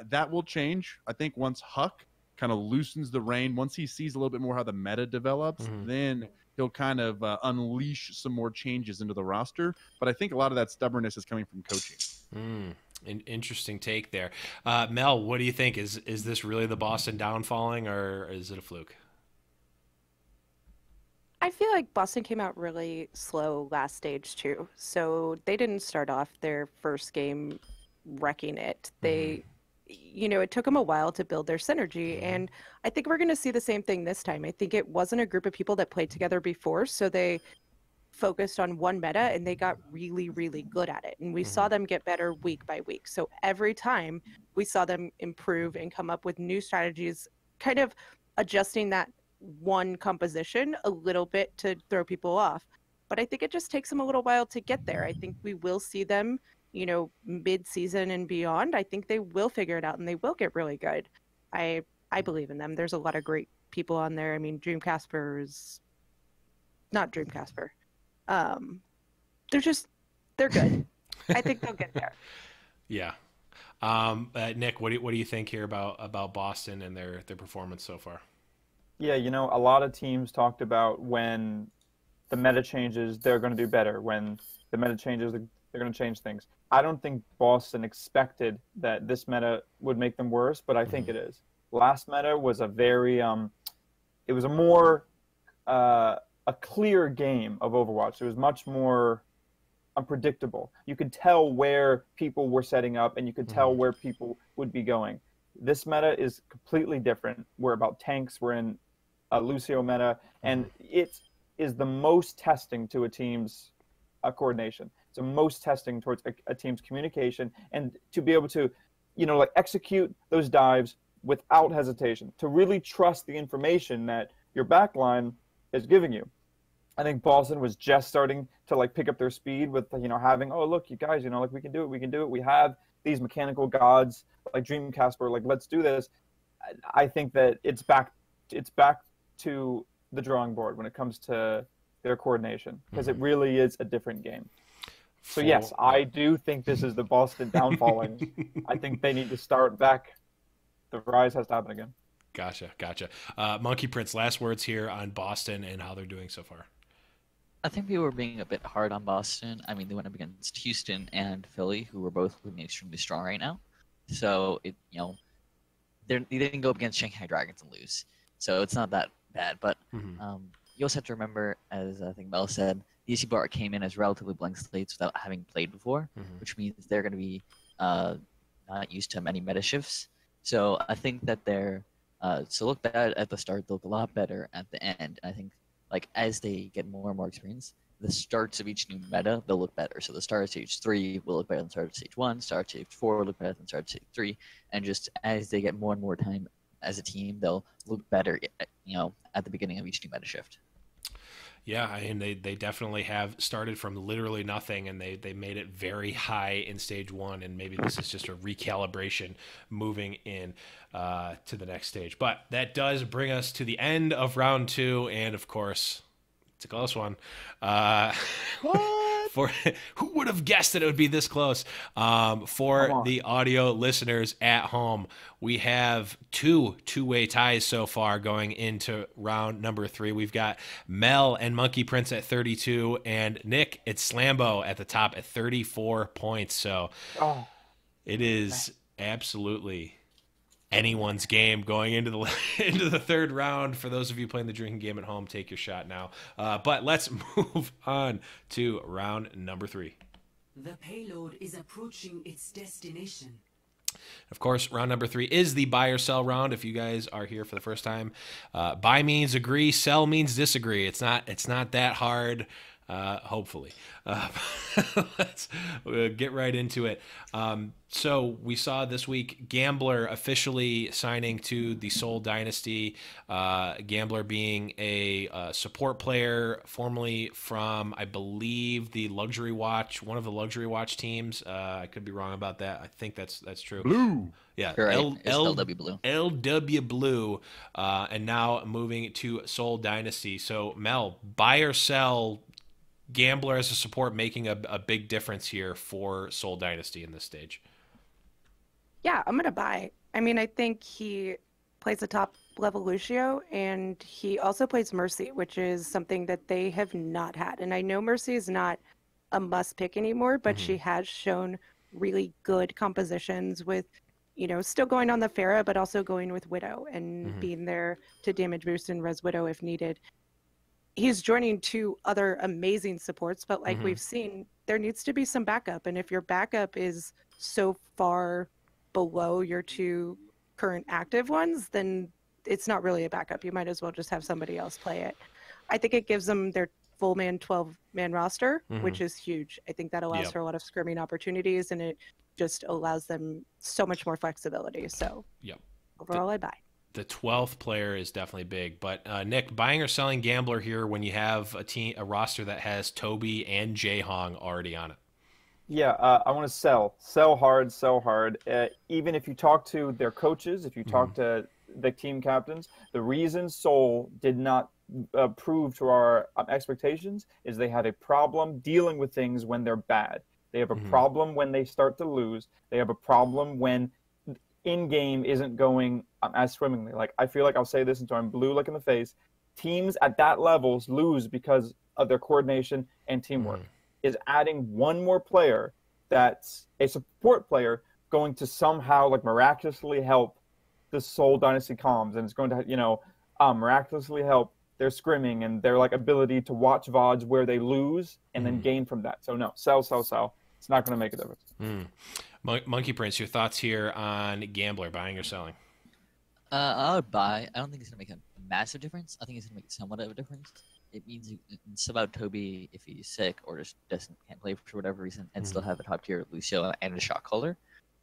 that will change. I think once Huck kind of loosens the rein, once he sees a little bit more how the meta develops, then he'll kind of unleash some more changes into the roster. But I think a lot of that stubbornness is coming from coaching.
An interesting take there. Mel, what do you think? Is this really the Boston downfalling, or is it a fluke?
I feel like Boston came out really slow last stage 2, so they didn't start off their first game wrecking it. They it took them a while to build their synergy. And I think we're going to see the same thing this time. I think it wasn't a group of people that played together before, so they focused on one meta and they got really, really good at it. And we saw them get better week by week. So every time we saw them improve and come up with new strategies, kind of adjusting that one composition a little bit to throw people off. But I think it just takes them a little while to get there. I think we will see them, mid-season and beyond. I think they will figure it out and they will get really good. I believe in them. There's a lot of great people on there. I mean, Dreamcasper is not Dreamcasper. They're good. I think they'll get there.
Yeah. Nick, what do you think here about Boston and their performance so far?
Yeah, a lot of teams talked about when the meta changes, they're going to do better. When the meta changes, they're going to change things. I don't think Boston expected that this meta would make them worse, but I think it is. Last meta was a very, it was a more, a clear game of Overwatch. It was much more unpredictable. You could tell where people were setting up and you could tell where people would be going. This meta is completely different. We're about tanks. We're in a Lucio meta, and it is the most testing to a team's coordination. It's the most testing towards a team's communication and to be able to, execute those dives without hesitation, to really trust the information that your backline is giving you. I think Boston was just starting to pick up their speed with having, oh look, you guys, we can do it. We have these mechanical gods like Dreamcasper, let's do this. I think that it's back to the drawing board when it comes to their coordination, because it really is a different game. So yes, I do think this is the Boston downfalling. I think they need to start back. The rise has to happen again.
Gotcha. Monkey Prince, last words here on Boston and how they're doing so far.
I think people were being a bit hard on Boston. I mean, they went up against Houston and Philly, who were both looking extremely strong right now. So they didn't go up against Shanghai Dragons and lose. So it's not that bad. But you also have to remember, as I think Mel said, DC Bar came in as relatively blank slates without having played before, which means they're going to be not used to many meta shifts. So I think that they're so look bad at the start, they look a lot better at the end. I think as they get more and more experience, the starts of each new meta, they'll look better. So the start of stage 3 will look better than start of stage 1, start of stage 4 will look better than start of stage 3, and just as they get more and more time as a team, they'll look better, at the beginning of each new meta shift.
Yeah, I mean, they definitely have started from literally nothing, and they made it very high in stage 1, and maybe this is just a recalibration moving in to the next stage. But that does bring us to the end of round 2, and of course, it's a close one. For who would have guessed that it would be this close? For the audio listeners at home, we have two-way ties so far going into round number 3. We've got Mel and Monkey Prince at 32, and Nick at Slambo at the top at 34 points. So it is absolutely anyone's game going into the third round. For those of you playing the drinking game at home, take your shot now. But let's move on to round number 3.
The payload is approaching its destination.
Of course, round number 3 is the buy or sell round. If you guys are here for the first time, buy means agree, sell means disagree. It's not that hard. Hopefully. Let's get right into it. So we saw this week Gambler officially signing to the Seoul Dynasty. Gambler being a support player formerly from, I believe, the Luxury Watch, one of the Luxury Watch teams. I could be wrong about that. I think that's true.
Blue.
Yeah,
Right. LW Blue.
LW Blue, and now moving to Seoul Dynasty. So Mel, buy or sell Gambler as a support making a big difference here for Seoul Dynasty in this stage?
Yeah, I'm going to buy. I mean, I think he plays a top level Lucio, and he also plays Mercy, which is something that they have not had. And I know Mercy is not a must pick anymore, but she has shown really good compositions with, still going on the Pharah, but also going with Widow and being there to damage boost and res Widow if needed. He's joining 2 other amazing supports, but we've seen, there needs to be some backup. And if your backup is so far below your two current active ones, then it's not really a backup. You might as well just have somebody else play it. I think it gives them their full 12-man roster, which is huge. I think that allows for a lot of scrimming opportunities, and it just allows them so much more flexibility. So overall, I buy.
The 12th player is definitely big, but Nick, buying or selling Gambler here when you have a roster that has Toby and Jae Hong already on it?
Yeah, I want to sell hard. Even if you talk to their coaches, if you talk to the team captains, the reason Seoul did not prove to our expectations is they have a problem dealing with things when they're bad. They have a problem when they start to lose. They have a problem when in-game isn't going as swimmingly. Like, I feel like I'll say this until I'm blue like in the face. Teams at that level lose because of their coordination and teamwork. Is adding one more player that's a support player going to somehow like miraculously help the Seoul Dynasty comms, and it's going to miraculously help their scrimming and their like ability to watch VODs where they lose and then gain from that. So no, sell. It's not going to make a difference.
Monkey Prince, your thoughts here on Gambler, buying or selling?
I would buy. I don't think it's going to make a massive difference. I think it's going to make somewhat of a difference. It means it's about Toby if he's sick or just can't play for whatever reason, and still have a top tier Lucio and a shot caller,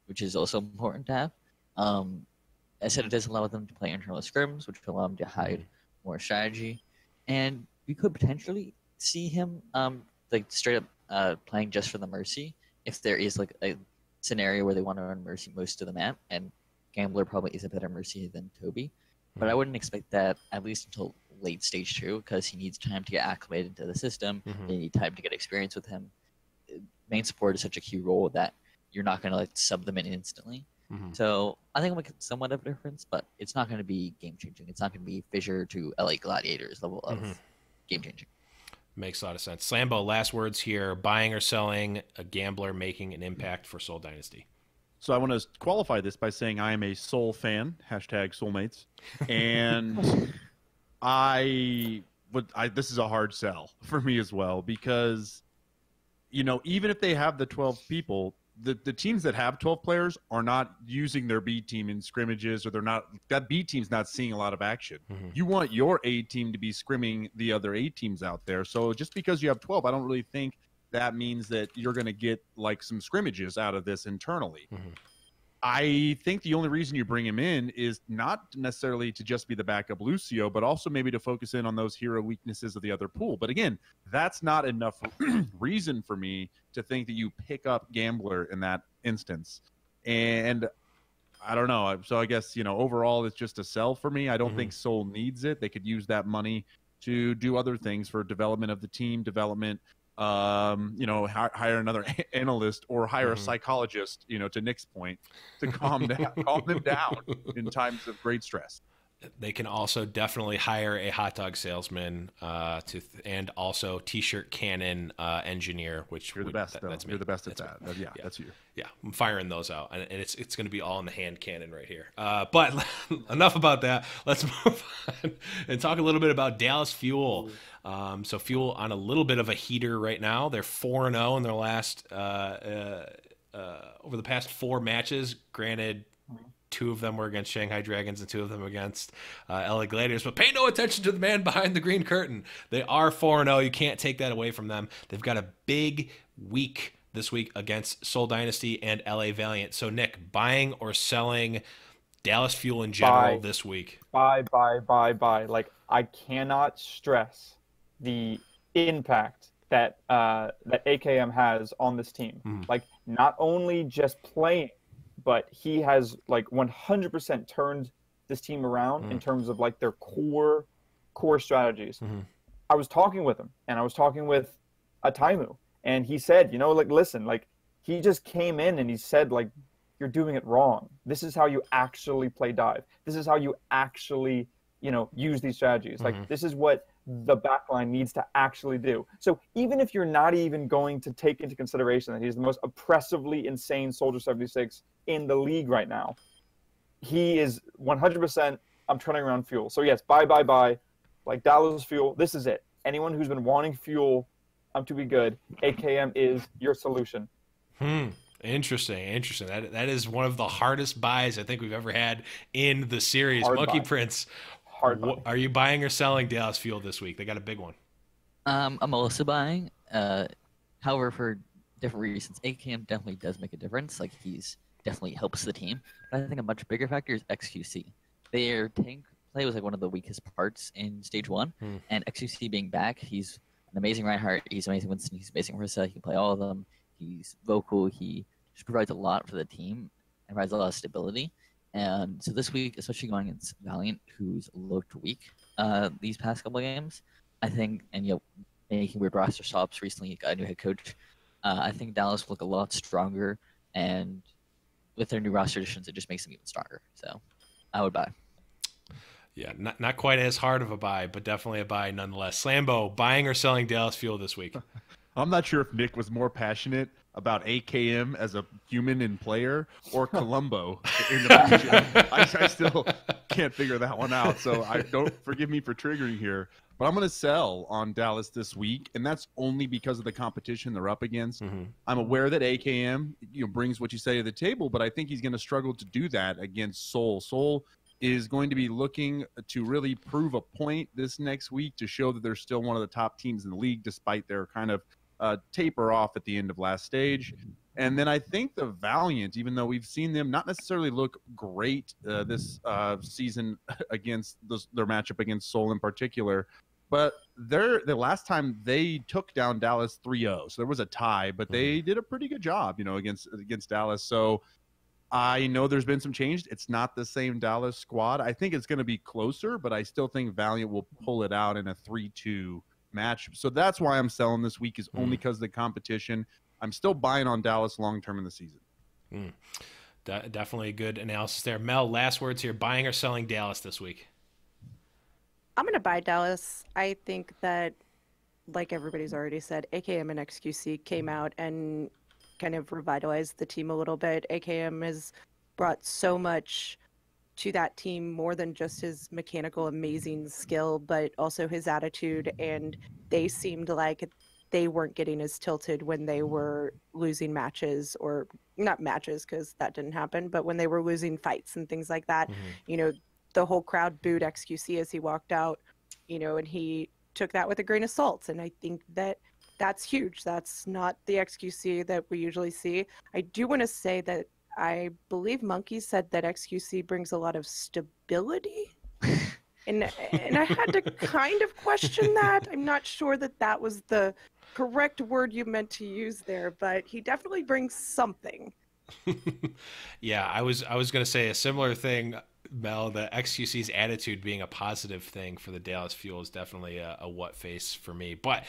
which is also important to have. I said it does allow them to play internal scrims, which will allow them to hide more strategy, and we could potentially see him like straight up playing just for the Mercy if there is like a scenario where they want to run Mercy most of the map, and Gambler probably is a better Mercy than Toby, but I wouldn't expect that at least until late stage 2 because he needs time to get acclimated to the system. They need time to get experience with him. Main support is such a key role that you're not going to like sub them in instantly. So I think it'll make somewhat of a difference, but it's not going to be game changing. It's not going to be Fissure to LA Gladiators level of game changing.
Makes a lot of sense. Slambo, last words here. Buying or selling a Gambler making an impact for Seoul Dynasty?
So I want to qualify this by saying I am a Seoul fan, #Soulmates, and this is a hard sell for me as well because, even if they have the 12 people, the teams that have 12 players are not using their B team in scrimmages, or that B team's not seeing a lot of action. You want your A team to be scrimming the other A teams out there. So just because you have 12, I don't really think that means that you're going to get like some scrimmages out of this internally. I think the only reason you bring him in is not necessarily to just be the backup Lucio, but also maybe to focus in on those hero weaknesses of the other pool. But again, that's not enough reason for me to think that you pick up Gambler in that instance. And I don't know. So I guess, overall it's just a sell for me. I don't think Seoul needs it. They could use that money to do other things for development of the team, development, hire another analyst or hire a psychologist, to Nick's point, to calm them down in times of great stress.
They can also definitely hire a hot dog salesman and also t-shirt cannon engineer, which
you're the best.
That's me.
You're the best at that. Yeah, that's you.
Yeah, I'm firing those out, and it's going to be all in the hand cannon right here. But enough about that. Let's move on and talk a little bit about Dallas Fuel. So Fuel on a little bit of a heater right now. They're 4-0 in their last over the past 4 matches. Granted, 2 of them were against Shanghai Dragons and 2 of them against LA Gladiators. But pay no attention to the man behind the green curtain. They are 4-0. You can't take that away from them. They've got a big week this week against Seoul Dynasty and LA Valiant. So, Nick, buying or selling Dallas Fuel in general this week?
Buy. Like, I cannot stress the impact that that AKM has on this team. Like, not only just playing, but he has like 100% turned this team around in terms of like their core strategies. I was talking with him, and I was talking with Taimou, and he said, listen, like, he just came in and he said, like, you're doing it wrong. This is how you actually play dive. This is how you actually, use these strategies. Like, this is what the backline needs to actually do. So even if you're not even going to take into consideration that he's the most oppressively insane Soldier 76 in the league right now, he is 100%, I'm turning around Fuel. So yes, buy. Like, Dallas Fuel, this is it. Anyone who's been wanting Fuel to be good, AKM is your solution.
Interesting. That is one of the hardest buys I think we've ever had in the series.
Hard
Monkey
buy.
Prince,
Hard buy.
are you buying or selling Dallas Fuel this week? They got a big one.
I'm also buying. However, for different reasons, AKM definitely does make a difference. Like he's definitely helps the team. But I think a much bigger factor is XQC. Their tank play was like one of the weakest parts in stage 1, and XQC being back, he's an amazing Reinhardt. He's amazing Winston. He's amazing Rissa. He can play all of them. He's vocal. He just provides a lot for the team and provides a lot of stability. And so this week, especially going against Valiant, who's looked weak these past couple of games, I think, and making weird roster swaps recently, got a new head coach. I think Dallas will look a lot stronger, and with their new roster additions, it just makes them even stronger. So I would buy.
Yeah, not quite as hard of a buy, but definitely a buy nonetheless. Slambo, buying or selling Dallas Fuel this week?
I'm not sure if Nick was more passionate about AKM as a human and player or Columbo in the future. I still can't figure that one out, so forgive me for triggering here. But I'm going to sell on Dallas this week, and that's only because of the competition they're up against. I'm aware that AKM brings what you say to the table, but I think he's going to struggle to do that against Seoul. Seoul is going to be looking to really prove a point this next week to show that they're still one of the top teams in the league, despite their kind of taper off at the end of last stage. And then I think the Valiant, even though we've seen them not necessarily look great this season against their matchup against Seoul in particular, but the last time they took down Dallas 3-0, so there was a tie, but they did a pretty good job, against Dallas. So I know there's been some change. It's not the same Dallas squad. I think it's going to be closer, but I still think Valiant will pull it out in a 3-2 match. So that's why I'm selling this week, is only because of the competition. I'm still buying on Dallas long-term in the season.
Definitely a good analysis there. Mel, last words here. Buying or selling Dallas this week?
I'm going to buy Dallas. I think that, like everybody's already said, AKM and XQC came out and kind of revitalized the team a little bit. AKM has brought so much to that team, more than just his mechanical amazing skill, but also his attitude, and they seemed like they weren't getting as tilted when they were losing matches, or not matches because that didn't happen, but when they were losing fights and things like that. The whole crowd booed XQC as he walked out, and he took that with a grain of salt, and I think that that's huge. That's not the XQC that we usually see. I do want to say that I believe Monkey said that XQC brings a lot of stability. and I had to kind of question that. I'm not sure that was the correct word you meant to use there, but he definitely brings something.
Yeah, I was going to say a similar thing, Mel. The XQC's attitude being a positive thing for the Dallas Fuel is definitely a what face for me. But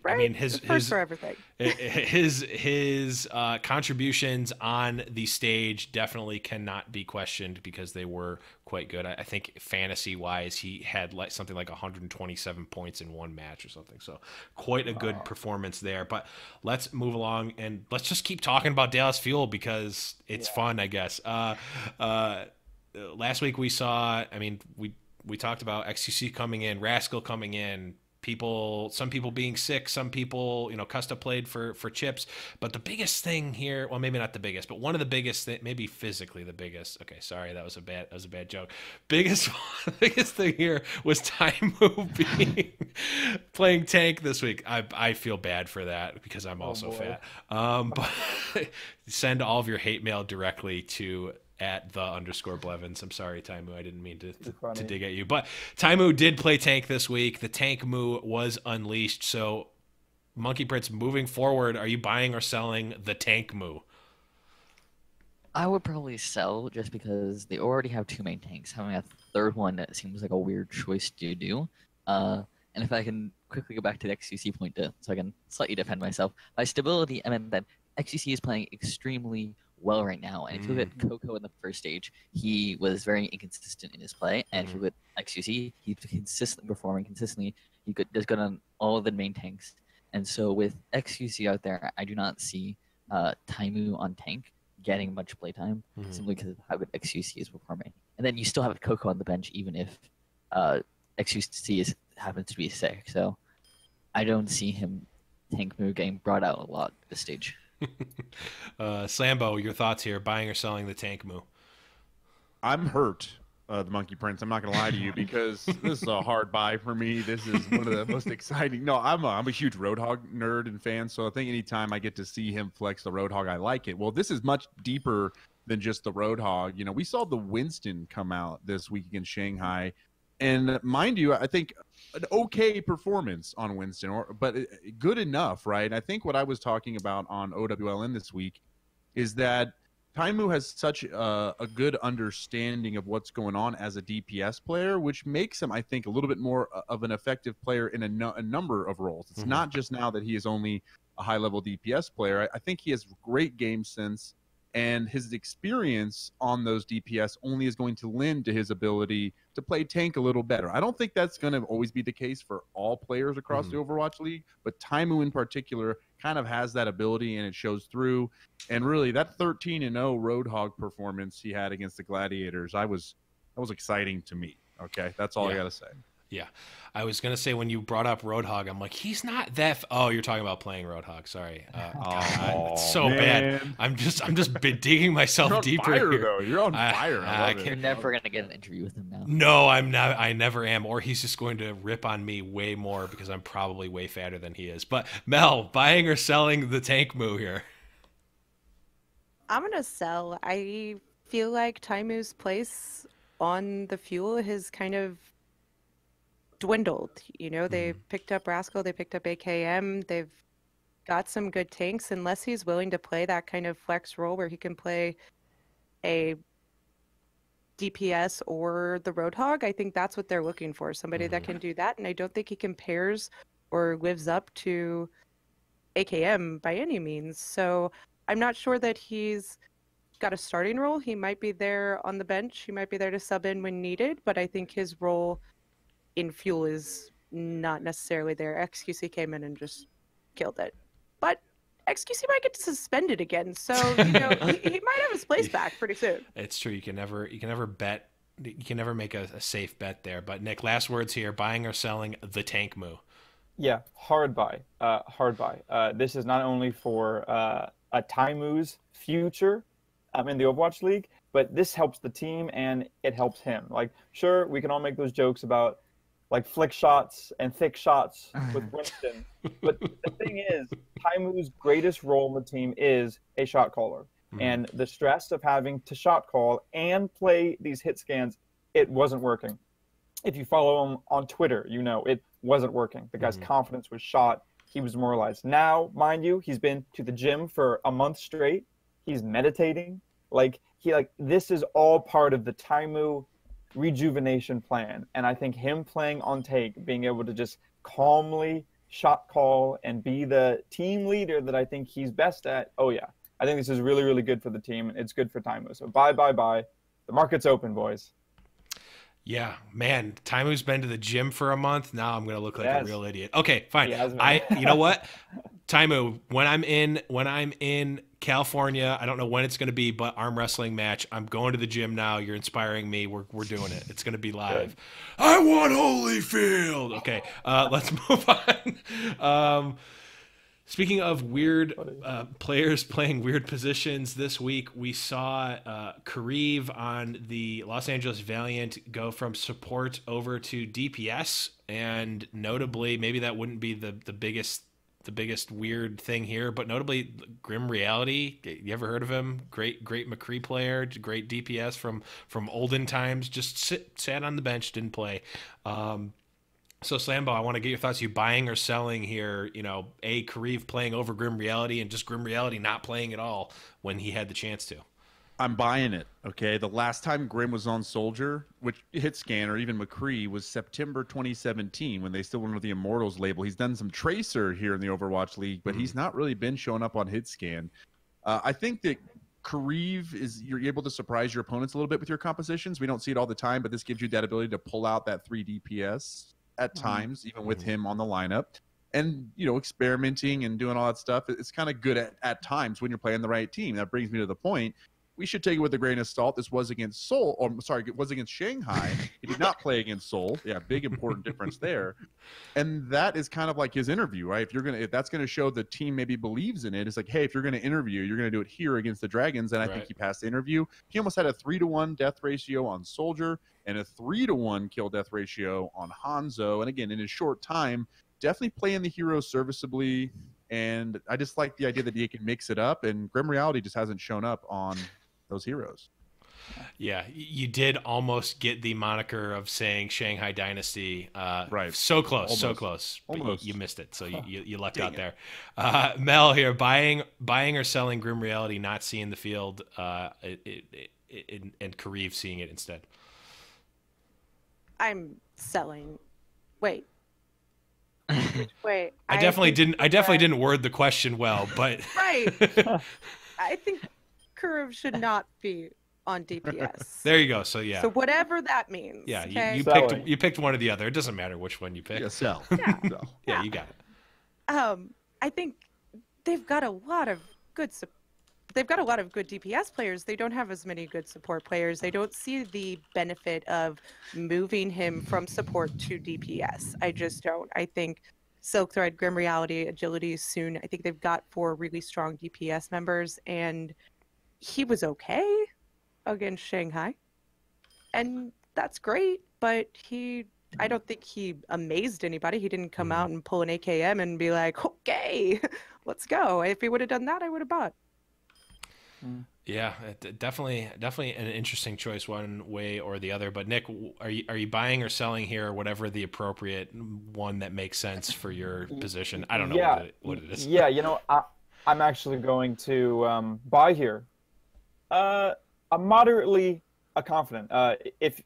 right?
I mean, his
for everything.
his contributions on the stage definitely cannot be questioned, because they were quite good. I think fantasy wise, he had something like 127 points in one match or something. So quite a good performance there. But let's move along and let's just keep talking about Dallas Fuel, because it's fun, I guess. Last week we saw, we talked about XQC coming in, Rascal coming in, some people being sick, some people, Custa played for chips. But the biggest thing here, well, maybe not the biggest, but one of the biggest, maybe physically the biggest. Okay, sorry, that was a bad joke. Biggest thing here was Taimou playing tank this week. I feel bad for that, because I'm also fat. But send all of your hate mail directly to @the_Blevins. I'm sorry, Taimou. I didn't mean to dig at you. But Taimou did play tank this week. The tank moo was unleashed. So, Monkey Prince, moving forward, are you buying or selling the tank moo?
I would probably sell, just because they already have two main tanks. Having a third one, that seems like a weird choice to do. And if I can quickly go back to the XQC point, so I can slightly defend myself. By stability, I meant that XQC is playing extremely well right now. And if you look at Coco in the first stage, he was very inconsistent in his play. And if you look at XQC, he's consistently performing consistently. He does good on all of the main tanks. And so with XQC out there, I do not see Taimou on tank getting much playtime, simply because of how good XQC is performing. And then you still have Coco on the bench, even if XQC happens to be sick. So I don't see him tank move getting brought out a lot at this stage.
Slambo, your thoughts here, buying or selling the Taimou?
I'm hurt, the Monkey Prince. I'm not gonna lie to you because this is a hard buy for me. This is one of the most exciting. No, I'm a huge Roadhog nerd and fan, so I think anytime I get to see him flex the Roadhog, I like it. Well, this is much deeper than just the Roadhog. You know, we saw the Winston come out this week against Shanghai, and mind you, I think an okay performance on Winston, but good enough, right? I think what I was talking about on OWLN this week is that Taimou has such a good understanding of what's going on as a DPS player, which makes him, I think, a little bit more of an effective player in a number of roles. It's not just now that he is only a high-level DPS player. I think he has great game sense, and his experience on those DPS only is going to lend to his ability to play tank a little better. I don't think that's going to always be the case for all players across the Overwatch League, but Taimou in particular kind of has that ability, and it shows through. And really, that 13-0 Roadhog performance he had against the Gladiators, that was exciting to me. Okay, that's all I got to say.
Yeah. I was going to say, when you brought up Roadhog, I'm like, he's not that... Oh, you're talking about playing Roadhog. Sorry. It's so bad. I'm just digging myself deeper
fire,
here.
Though. You're on fire.
You're never going to get an interview with him now.
No, I'm not. I never am. Or he's just going to rip on me way more because I'm probably way fatter than he is. But Mel, buying or selling the Taimou here?
I'm going to sell. I feel like Taimou's place on the fuel has kind of dwindled. You know, they picked up Rascal, they picked up AKM, they've got some good tanks. Unless he's willing to play that kind of flex role where he can play a DPS or the Roadhog, I think that's what they're looking for. Somebody that can do that, and I don't think he compares or lives up to AKM by any means. So I'm not sure that he's got a starting role. He might be there on the bench, he might be there to sub in when needed, but I think his role in fuel is not necessarily there. XQC came in and just killed it, but XQC might get suspended again, so you know he might have his place back pretty soon.
It's true. You can never bet. You can never make a safe bet there. But Nick, last words here: buying or selling the Taimou?
Yeah, hard buy. Hard buy. This is not only for a Taimou's future in the Overwatch League, but this helps the team and it helps him. Like, sure, we can all make those jokes about like flick shots and thick shots with Winston. But the thing is, Taimou's greatest role in the team is a shot caller. And the stress of having to shot call and play these hit scans, it wasn't working. If you follow him on Twitter, you know it wasn't working. The guy's confidence was shot. He was demoralized. Now, mind you, he's been to the gym for a month straight. He's meditating. This is all part of the Taimou rejuvenation plan, and I think him playing on take, being able to just calmly shot call and be the team leader that I think he's best at, I think this is really, really good for the team, and it's good for Taimou. So buy. The market's open, boys.
Yeah, man, Taimou's been to the gym for a month. Now I'm gonna look like a real idiot. Okay, fine. You know what, Taimou, when I'm in California, I don't know when it's gonna be, but arm wrestling match. I'm going to the gym now. You're inspiring me. We're doing it. It's gonna be live. Good. I want Holyfield. Okay, let's move on. Speaking of weird players playing weird positions, this week we saw Kareev on the Los Angeles Valiant go from support over to DPS, and notably, maybe that wouldn't be the biggest weird thing here, but notably Grim Reality. You ever heard of him? Great McCree player, great DPS from olden times. Just sat on the bench, didn't play. So Slambo, I want to get your thoughts. You buying or selling here? You know, Kareev playing over Grim Reality, and just Grim Reality not playing at all when he had the chance to.
I'm buying it. Okay, the last time Grim was on Soldier, which hit scan or even McCree, was September 2017 when they still went with the Immortals label. He's done some Tracer here in the Overwatch League, but he's not really been showing up on hit scan. I think that Kareev you're able to surprise your opponents a little bit with your compositions. We don't see it all the time, but this gives you that ability to pull out that 3 DPS at times, even with him on the lineup, and experimenting and doing all that stuff. It's kind of good at times when you're playing the right team. That brings me to the point we should take it with a grain of salt. This was against Seoul, or sorry, it was against Shanghai. He did not play against Seoul. Yeah, big important difference there. And that is kind of like his interview, right? If that's gonna show the team maybe believes in it, it's like, hey, if you're gonna interview, you're gonna do it here against the Dragons. And I think he passed the interview. He almost had a 3-to-1 death ratio on Soldier and a 3-to-1 kill death ratio on Hanzo. And again, in a short time, definitely playing the hero serviceably. And I just like the idea that he can mix it up, and Grim Reality just hasn't shown up on those heroes.
Yeah, you did almost get the moniker of saying Shanghai Dynasty.
Right.
So close,
Almost.
so close. But
Almost.
you missed it, so you lucked
Dang
out there. Mel here, buying or selling Grim Reality, not seeing the field, and Kareev seeing it instead.
I'm selling. Wait. Wait.
I definitely didn't word the question well, but
Right. I think Kareev should not be on DPS.
there you go. So yeah.
So whatever that means.
Yeah,
okay?
you picked one or the other. It doesn't matter which one you pick.
Yeah, sell.
Yeah.
Sell.
Yeah, you got it.
I think they've got a lot of good DPS players. They don't have as many good support players. They don't see the benefit of moving him from support to DPS. I just don't. I think Silk Thread, Grim Reality, Agility soon. I think they've got 4 really strong DPS members, and he was okay against Shanghai. And that's great, but I don't think he amazed anybody. He didn't come out and pull an AKM and be like, okay, let's go. If he would have done that, I would have bought.
Yeah, definitely an interesting choice one way or the other. But Nick, are you buying or selling here, whatever the appropriate one that makes sense for your position? I don't know what it is.
Yeah, I'm actually going to buy here. I'm moderately confident. If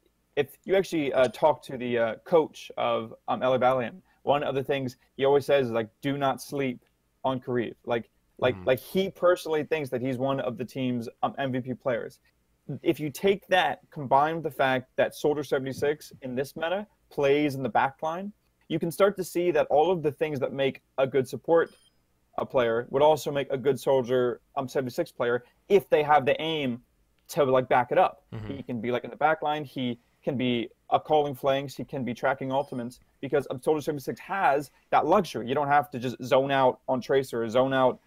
you actually talk to the coach of LA Valiant, one of the things he always says is like, do not sleep on Kareev. Like he personally thinks that he's one of the team's MVP players. If you take that combined with the fact that Soldier 76 in this meta plays in the backline, you can start to see that all of the things that make a good support player would also make a good Soldier 76 player if they have the aim to like back it up. He can be like in the backline. He can be calling flanks. He can be tracking ultimates because Soldier 76 has that luxury. You don't have to just zone out on Tracer or zone out,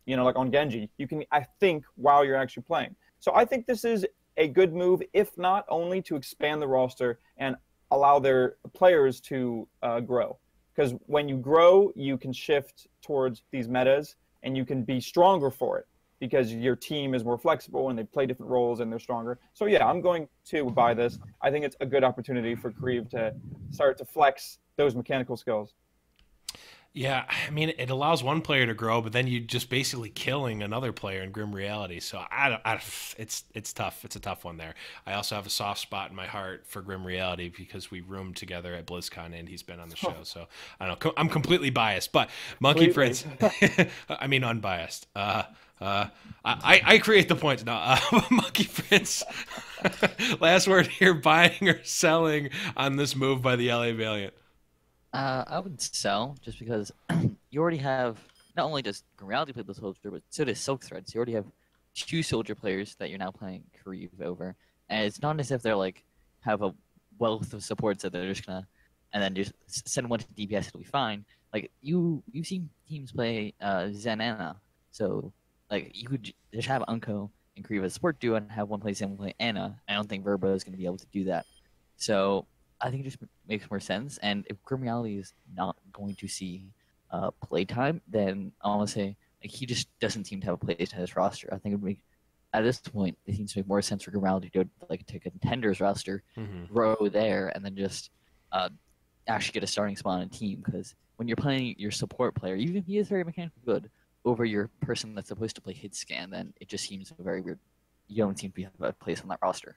like on Genji. You can, I think, while you're actually playing. So I think this is a good move, if not only to expand the roster and allow their players to grow. Because when you grow, you can shift towards these metas and you can be stronger for it because your team is more flexible and they play different roles and they're stronger. So yeah, I'm going to buy this. I think it's a good opportunity for Kareev to start to flex those mechanical skills.
Yeah, I mean, it allows one player to grow, but then you're just basically killing another player in Grim Reality. So it's tough. It's a tough one there. I also have a soft spot in my heart for Grim Reality because we roomed together at BlizzCon and he's been on the show. So I don't know. I'm completely biased, but Monkey Prince, I mean unbiased. I create the points. No, Monkey Prince. Last word here: buying or selling on this move by the LA Valiant.
I would sell just because you already have not only does Grim Reality play the Soldier, but so does Silk Thread. So you already have 2 Soldier players that you're now playing Kareev over, and it's not as if they're like have a wealth of supports that they're just gonna and then just send one to DPS, it'll be fine. Like you've seen teams play Zen Ana, so like you could just have Unko and Kareev as a support duo and have one play Zen, one play Ana. I don't think Verbo is going to be able to do that. So I think it just makes more sense. And if Grim Reality is not going to see playtime, then I want to say like he just doesn't seem to have a place in his roster. I think it would make at this point it seems to make more sense for Grim Reality to go like to contenders roster, grow there, and then just actually get a starting spot on a team. Because when you're playing your support player, even if he is very mechanically good, over your person that's supposed to play hit scan, then it just seems very weird. You don't seem to have a place on that roster.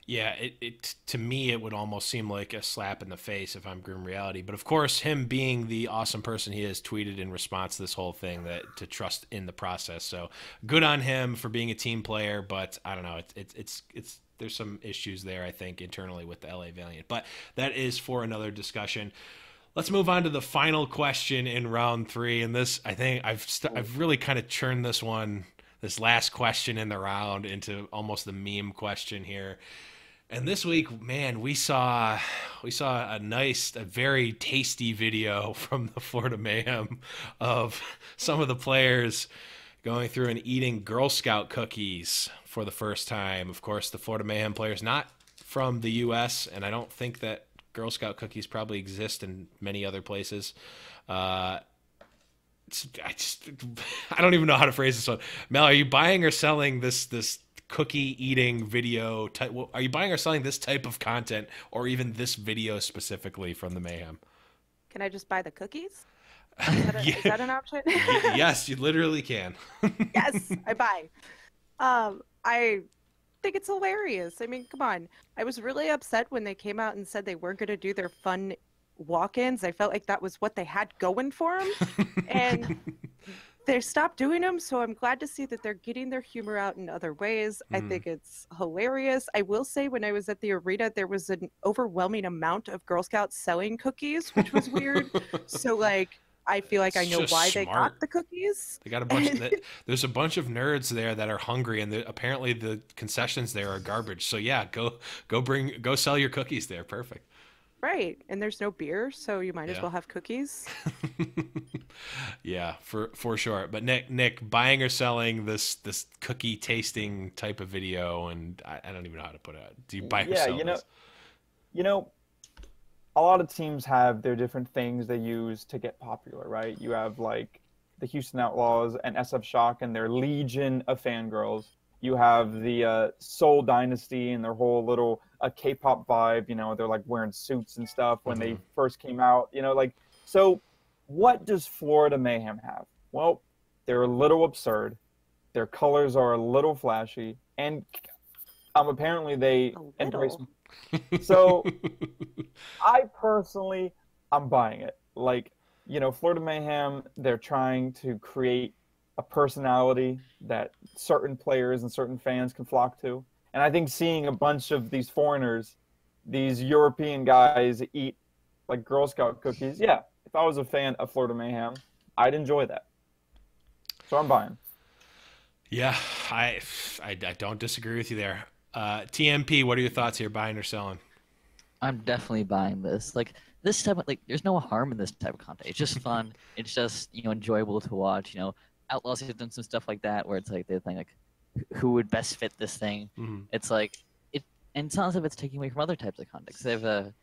Yeah, it to me it would almost seem like a slap in the face if I'm Grim Reality. But of course, him being the awesome person he is, tweeted in response to this whole thing that to trust in the process. So good on him for being a team player. But I don't know, it's there's some issues there I think internally with the LA Valiant. But that is for another discussion. Let's move on to the final question in round 3. And this, I think I've really kind of churned this one this last question in the round into almost the meme question here. And this week, man, we saw a very tasty video from the Florida Mayhem of some of the players going through and eating Girl Scout cookies for the first time. Of course, the Florida Mayhem players not from the U.S., and I don't think that Girl Scout cookies probably exist in many other places. I don't even know how to phrase this one. Mel, are you buying or selling this cookie eating video type? Are you buying or selling this type of content, or even this video specifically from the Mayhem?
Can I just buy the cookies? Is that an option?
Yes, you literally can.
Yes, I buy. I think it's hilarious. I mean, come on. I was really upset when they came out and said they weren't going to do their fun walk-ins. I felt like that was what they had going for them, and they stopped doing them. So I'm glad to see that they're getting their humor out in other ways. I think it's hilarious. I will say, when I was at the arena, there was an overwhelming amount of Girl Scouts selling cookies, which was weird. So like, I feel like I know why they got the cookies.
They got a bunch. There's a bunch of nerds there that are hungry, and apparently the concessions there are garbage. So yeah, go sell your cookies there. Perfect.
Right, and there's no beer, so you might as well have cookies.
Yeah, for sure. But Nick, buying or selling this cookie tasting type of video, and I don't even know how to put it. Do you buy or sell this?
You know, a lot of teams have their different things they use to get popular, right? You have like the Houston Outlaws and SF Shock and their legion of fangirls. You have the Seoul Dynasty and their whole little K-pop vibe. You know, they're like wearing suits and stuff when they first came out. You know, like, so what does Florida Mayhem have? Well, they're a little absurd. Their colors are a little flashy, and apparently they embrace. So I personally, I'm buying it. Like, you know, Florida Mayhem, they're trying to create a personality that certain players and certain fans can flock to. And I think seeing a bunch of these foreigners, these European guys eat like Girl Scout cookies, yeah, if I was a fan of Florida Mayhem, I'd enjoy that. So I'm buying.
Yeah, I don't disagree with you there. TMP, what are your thoughts here, buying or selling?
I'm definitely buying this. Like, this type of, like, there's no harm in this type of content. It's just fun. It's just, you know, enjoyable to watch. You know, Outlaws have done some stuff like that where it's like they're thinking like, who would best fit this thing? It's like and it's not as if it's taking away from other types of content. So they have a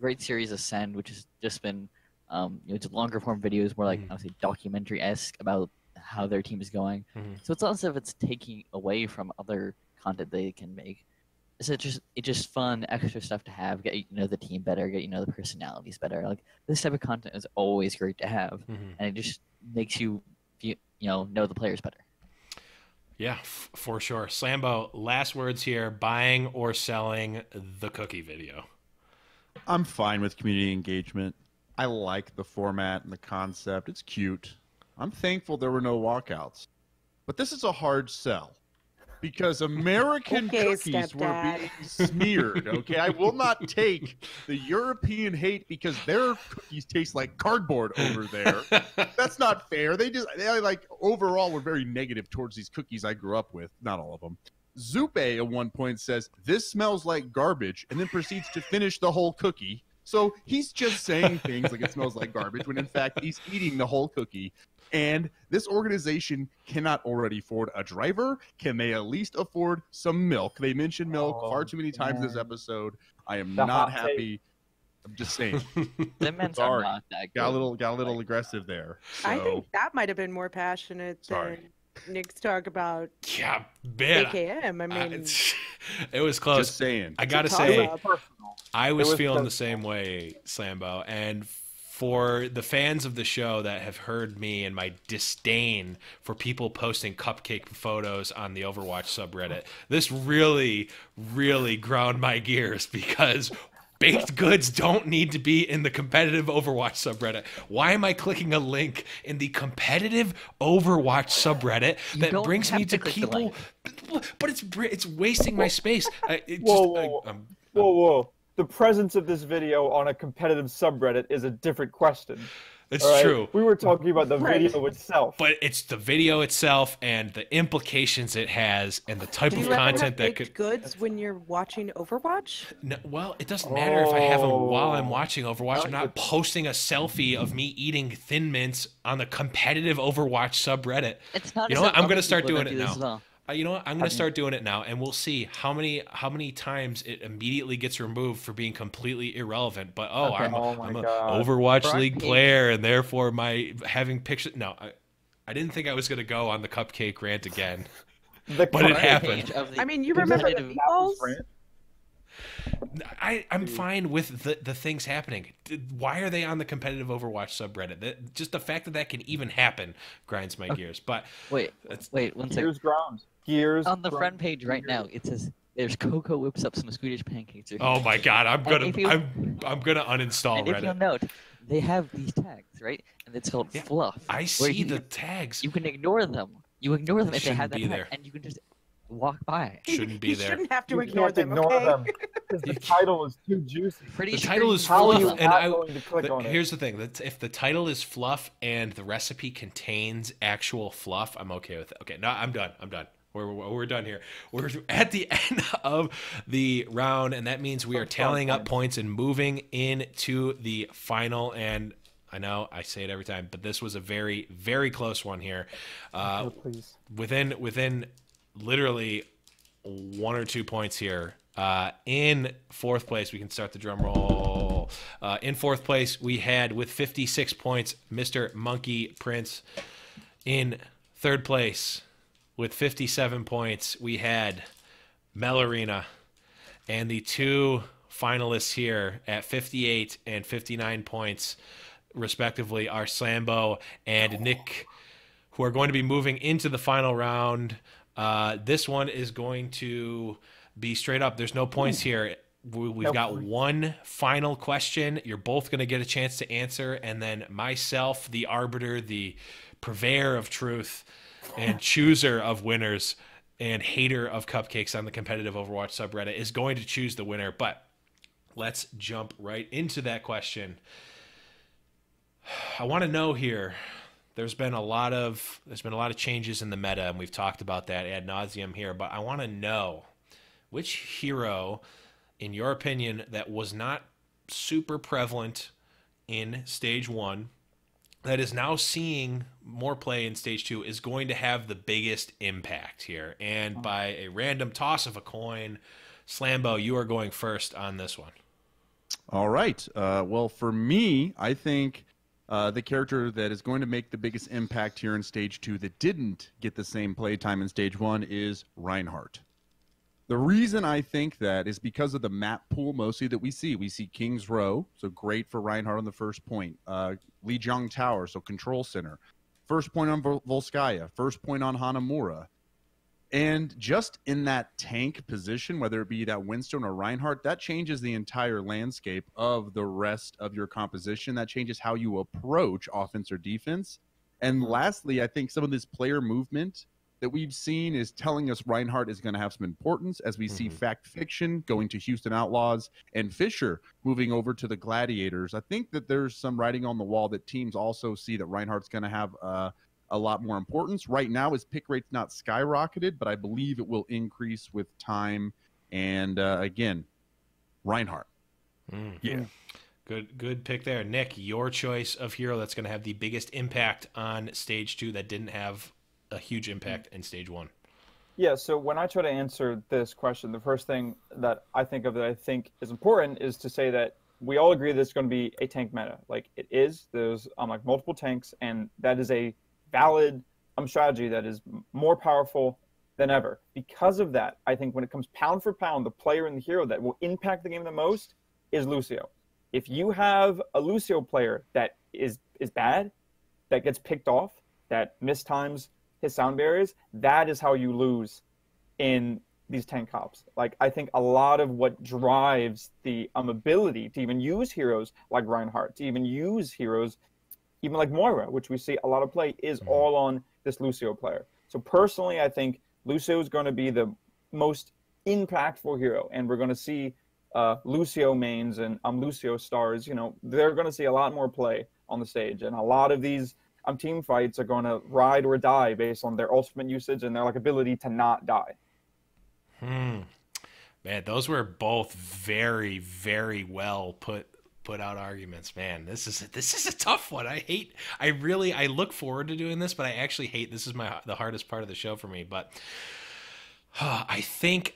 great series, Ascend, which has just been you know, it's longer form videos, more like I would say documentary-esque about how their team is going. So it's not as if it's taking away from other content they can make. So it's just fun extra stuff to have, get you know the team better, get you know the personalities better. Like, this type of content is always great to have, and it just makes you know the players better.
Yeah, for sure. Slambo, last words here, buying or selling the cookie video?
I'm fine with community engagement. I like the format and the concept. It's cute. I'm thankful there were no walkouts. But this is a hard sell, because American cookies were being smeared, okay? I will not take the European hate because their cookies taste like cardboard over there. That's not fair. They like overall were very negative towards these cookies I grew up with. Not all of them. Zupe at one point says, "This smells like garbage," and then proceeds to finish the whole cookie. So he's just saying things like it smells like garbage when in fact he's eating the whole cookie. And this organization cannot already afford a driver. Can they at least afford some milk? They mentioned milk far too many times this episode. I am not happy. I'm just saying.
Sorry.
Got a little aggressive there. So.
I think that might have been more passionate than Nick's talk about AKM. I mean,
it was close.
Just saying.
I gotta say, I was feeling the same way, Slambo, and for the fans of the show that have heard me and my disdain for people posting cupcake photos on the Overwatch subreddit, this really, really ground my gears, because baked goods don't need to be in the competitive Overwatch subreddit. Why am I clicking a link in the competitive Overwatch subreddit that brings me to people? But it's wasting my space.
Whoa. The presence of this video on a competitive subreddit is a different question.
It's
All right?
true.
We were talking about the
Right.
video itself.
But it's the video itself and the implications it has and the type
Do
of
you ever
content
have
that
baked
could.
goods when you're watching Overwatch?
No, well, it doesn't matter if I have them while I'm
Oh.
watching Overwatch. I'm not posting a selfie of me eating Thin Mints on the competitive Overwatch subreddit.
It's not.
You know
as
what?
if
I'm
other
gonna start
people
doing
don't
it
do this
now.
as well.
You know what? I'm gonna start doing it now, and we'll see how many times it immediately gets removed for being completely irrelevant. But
Okay.
I'm
Oh my
an
God.
Overwatch
Front
League
page.
player, and therefore my having pictures. No, I didn't think I was gonna go on the cupcake rant again.
The
But it
current
happened.
Page of the
I mean, you remember the
competitive-
meatballs?
I'm fine with the things happening. Why are they on the competitive Overwatch subreddit? Just the fact that can even happen grinds my gears. But
Wait, wait, one second.
Gears ground. Gears
On the
ground.
front page right now, it says there's Coco whips up some Swedish pancakes.
oh my god, I'm
if you-
gonna uninstall
And if you'll
Reddit.
note, they have these tags, right? And it's called
Yeah,
fluff.
I
where
see
you
the
can-
tags.
You can ignore them. You ignore them if they
Shouldn't
have that
be
tag,
there.
and you can just walk by.
Shouldn't be
You
there.
shouldn't have to
You
ignore
can't
them,
ignore
okay?
them. 'Cause the title is too juicy.
Pretty
The
sure
title
you
is
can
How are
fluff,
you
them.
and
not
I-
going to click on it?
Here's the thing: that if the title is fluff and the recipe contains actual fluff, I'm okay with it. Okay, no, I'm done. We're done here. We're at the end of the round, and that means we are tallying up points and moving into the final. And I know I say it every time, but this was a very, very close one here.
Oh, please.
Within literally 1 or 2 points here. In fourth place, we can start the drum roll. In fourth place, we had with 56 points, Mr. Monkey Prince. In third place, with 57 points, we had Melarina. And the two finalists here at 58 and 59 points, respectively, are Slambo and Nick, who are going to be moving into the final round. This one is going to be straight up. There's no points here. We've got one final question. You're both going to get a chance to answer. And then myself, the arbiter, the purveyor of truth and chooser of winners and hater of cupcakes on the competitive Overwatch subreddit, is going to choose the winner. But let's jump right into that question. I want to know here. There's been a lot of changes in the meta, and we've talked about that ad nauseum here. But I want to know which hero, in your opinion, that was not super prevalent in Stage 1, that is now seeing more play in Stage 2, is going to have the biggest impact here. And by a random toss of a coin, Slambo, you are going first on this one.
All right. Well, for me, I think the character that is going to make the biggest impact here in Stage 2 that didn't get the same playtime in Stage 1 is Reinhardt. The reason I think that is because of the map pool mostly that we see. We see King's Row, so great for Reinhardt on the first point. Lijiang Tower, so control center. First point on Volskaya. First point on Hanamura. And just in that tank position, whether it be that Winston or Reinhardt, that changes the entire landscape of the rest of your composition. That changes how you approach offense or defense. And lastly, I think some of this player movement that we've seen is telling us Reinhardt is going to have some importance as we see Fact Fiction going to Houston Outlaws and Fisher moving over to the Gladiators. I think that there's some writing on the wall that teams also see that Reinhardt's going to have a lot more importance. Right now, his pick rate's not skyrocketed, but I believe it will increase with time. And again, Reinhardt. Yeah.
Good pick there. Nick, your choice of hero that's going to have the biggest impact on Stage 2 that didn't have a huge impact in Stage 1.
Yeah, so when I try to answer this question, the first thing that I think of that I think is important is to say that we all agree that it's going to be a tank meta. Like, it is. There's like multiple tanks, and that is a valid strategy that is more powerful than ever. Because of that, I think when it comes pound for pound, the player and the hero that will impact the game the most is Lucio. If you have a Lucio player that is bad, that gets picked off, that mistimes his sound barriers, that is how you lose in these tank comps. Like, I think a lot of what drives the ability to even use heroes like Reinhardt, to even use heroes even like Moira, which we see a lot of play, is all on this Lucio player. So personally, I think Lucio is going to be the most impactful hero, and we're going to see Lucio mains and Lucio stars, they're going to see a lot more play on the stage, and a lot of these team fights are going to ride or die based on their ultimate usage and their ability to not die.
Man, those were both very, very well put out arguments. Man, this is a tough one. I look forward to doing this, but I actually hate, this is the hardest part of the show for me. But I think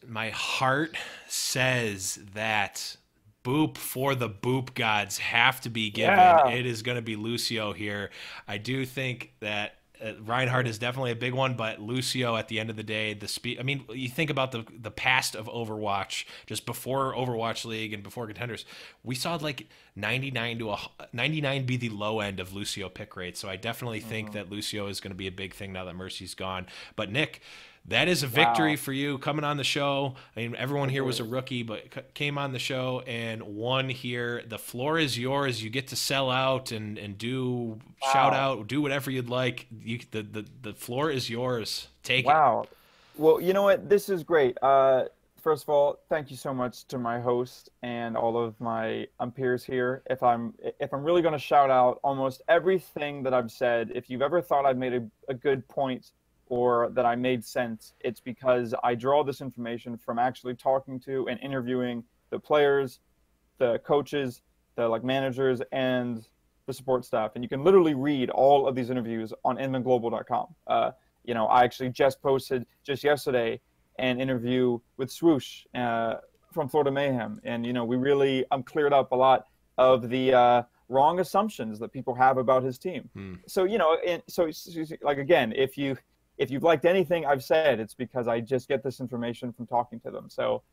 my heart says that boop for the boop gods have to be given.
Yeah.
It is going to be Lucio here. I do think that Reinhardt is definitely a big one, but Lucio at the end of the day, the speed. I mean, you think about the past of Overwatch, just before Overwatch League and before Contenders, we saw 99 be the low end of Lucio pick rate. So I definitely think that Lucio is going to be a big thing now that Mercy's gone. But Nick, that is a victory for you coming on the show. I mean, everyone here was a rookie, but came on the show and won here. The floor is yours. You get to sell out and do shout out, do whatever you'd like. The floor is yours. Take it.
Wow. Well, you know what? This is great. First of all, thank you so much to my host and all of my peers here. If I'm really going to shout out almost everything that I've said, if you've ever thought I've made a good point or that I made sense, it's because I draw this information from actually talking to and interviewing the players, the coaches, the managers, and the support staff. And you can literally read all of these interviews on inmanglobal.com. I actually just posted just yesterday an interview with Swoosh from Florida Mayhem, and we really cleared up a lot of the wrong assumptions that people have about his team. So again, if you've liked anything I've said, it's because I just get this information from talking to them. So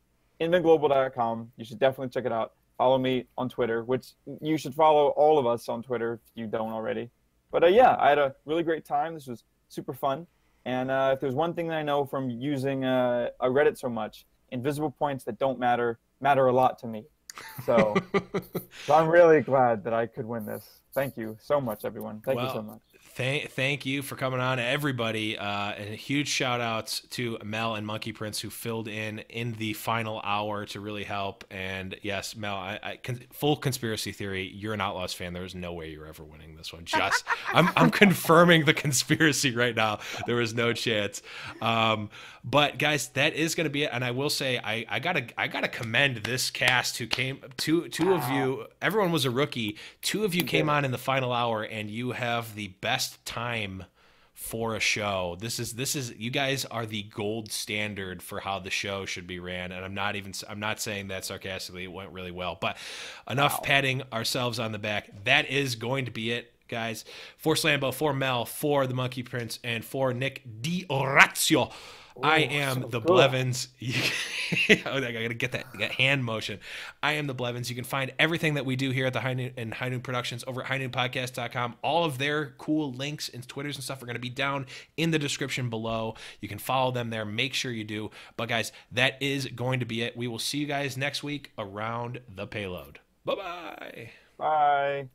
inmanglobal.com, you should definitely check it out. Follow me on Twitter, which you should follow all of us on Twitter if you don't already. But I had a really great time. This was super fun. And if there's one thing that I know from using a Reddit so much, invisible points that don't matter a lot to me. So I'm really glad that I could win this. Thank you so much, everyone. Thank you so much.
Thank you for coming on, everybody. And huge shout outs to Mel and Monkey Prince, who filled in the final hour to really help. And yes, Mel, full conspiracy theory, you're an Outlaws fan. There's no way you're ever winning this one. I'm confirming the conspiracy right now. There was no chance. But guys, that is going to be it. And I will say, I gotta commend this cast who came. Two of you, everyone was a rookie. Two of you came on in the final hour, and you have the best time for a show. This is you guys are the gold standard for how the show should be ran. And I'm not saying that sarcastically. It went really well, but enough patting ourselves on the back. That is going to be it, guys. For Slambo, for Mel, for the Monkey Prince, and for Nick D'Orazio. I am the Blevins. I gotta get that hand motion. I am the Blevins. You can find everything that we do here at the High Noon Productions over at highnoonpodcast.com. All of their cool links and Twitters and stuff are going to be down in the description below. You can follow them there. Make sure you do. But guys, that is going to be it. We will see you guys next week around the payload. Bye-bye.
Bye.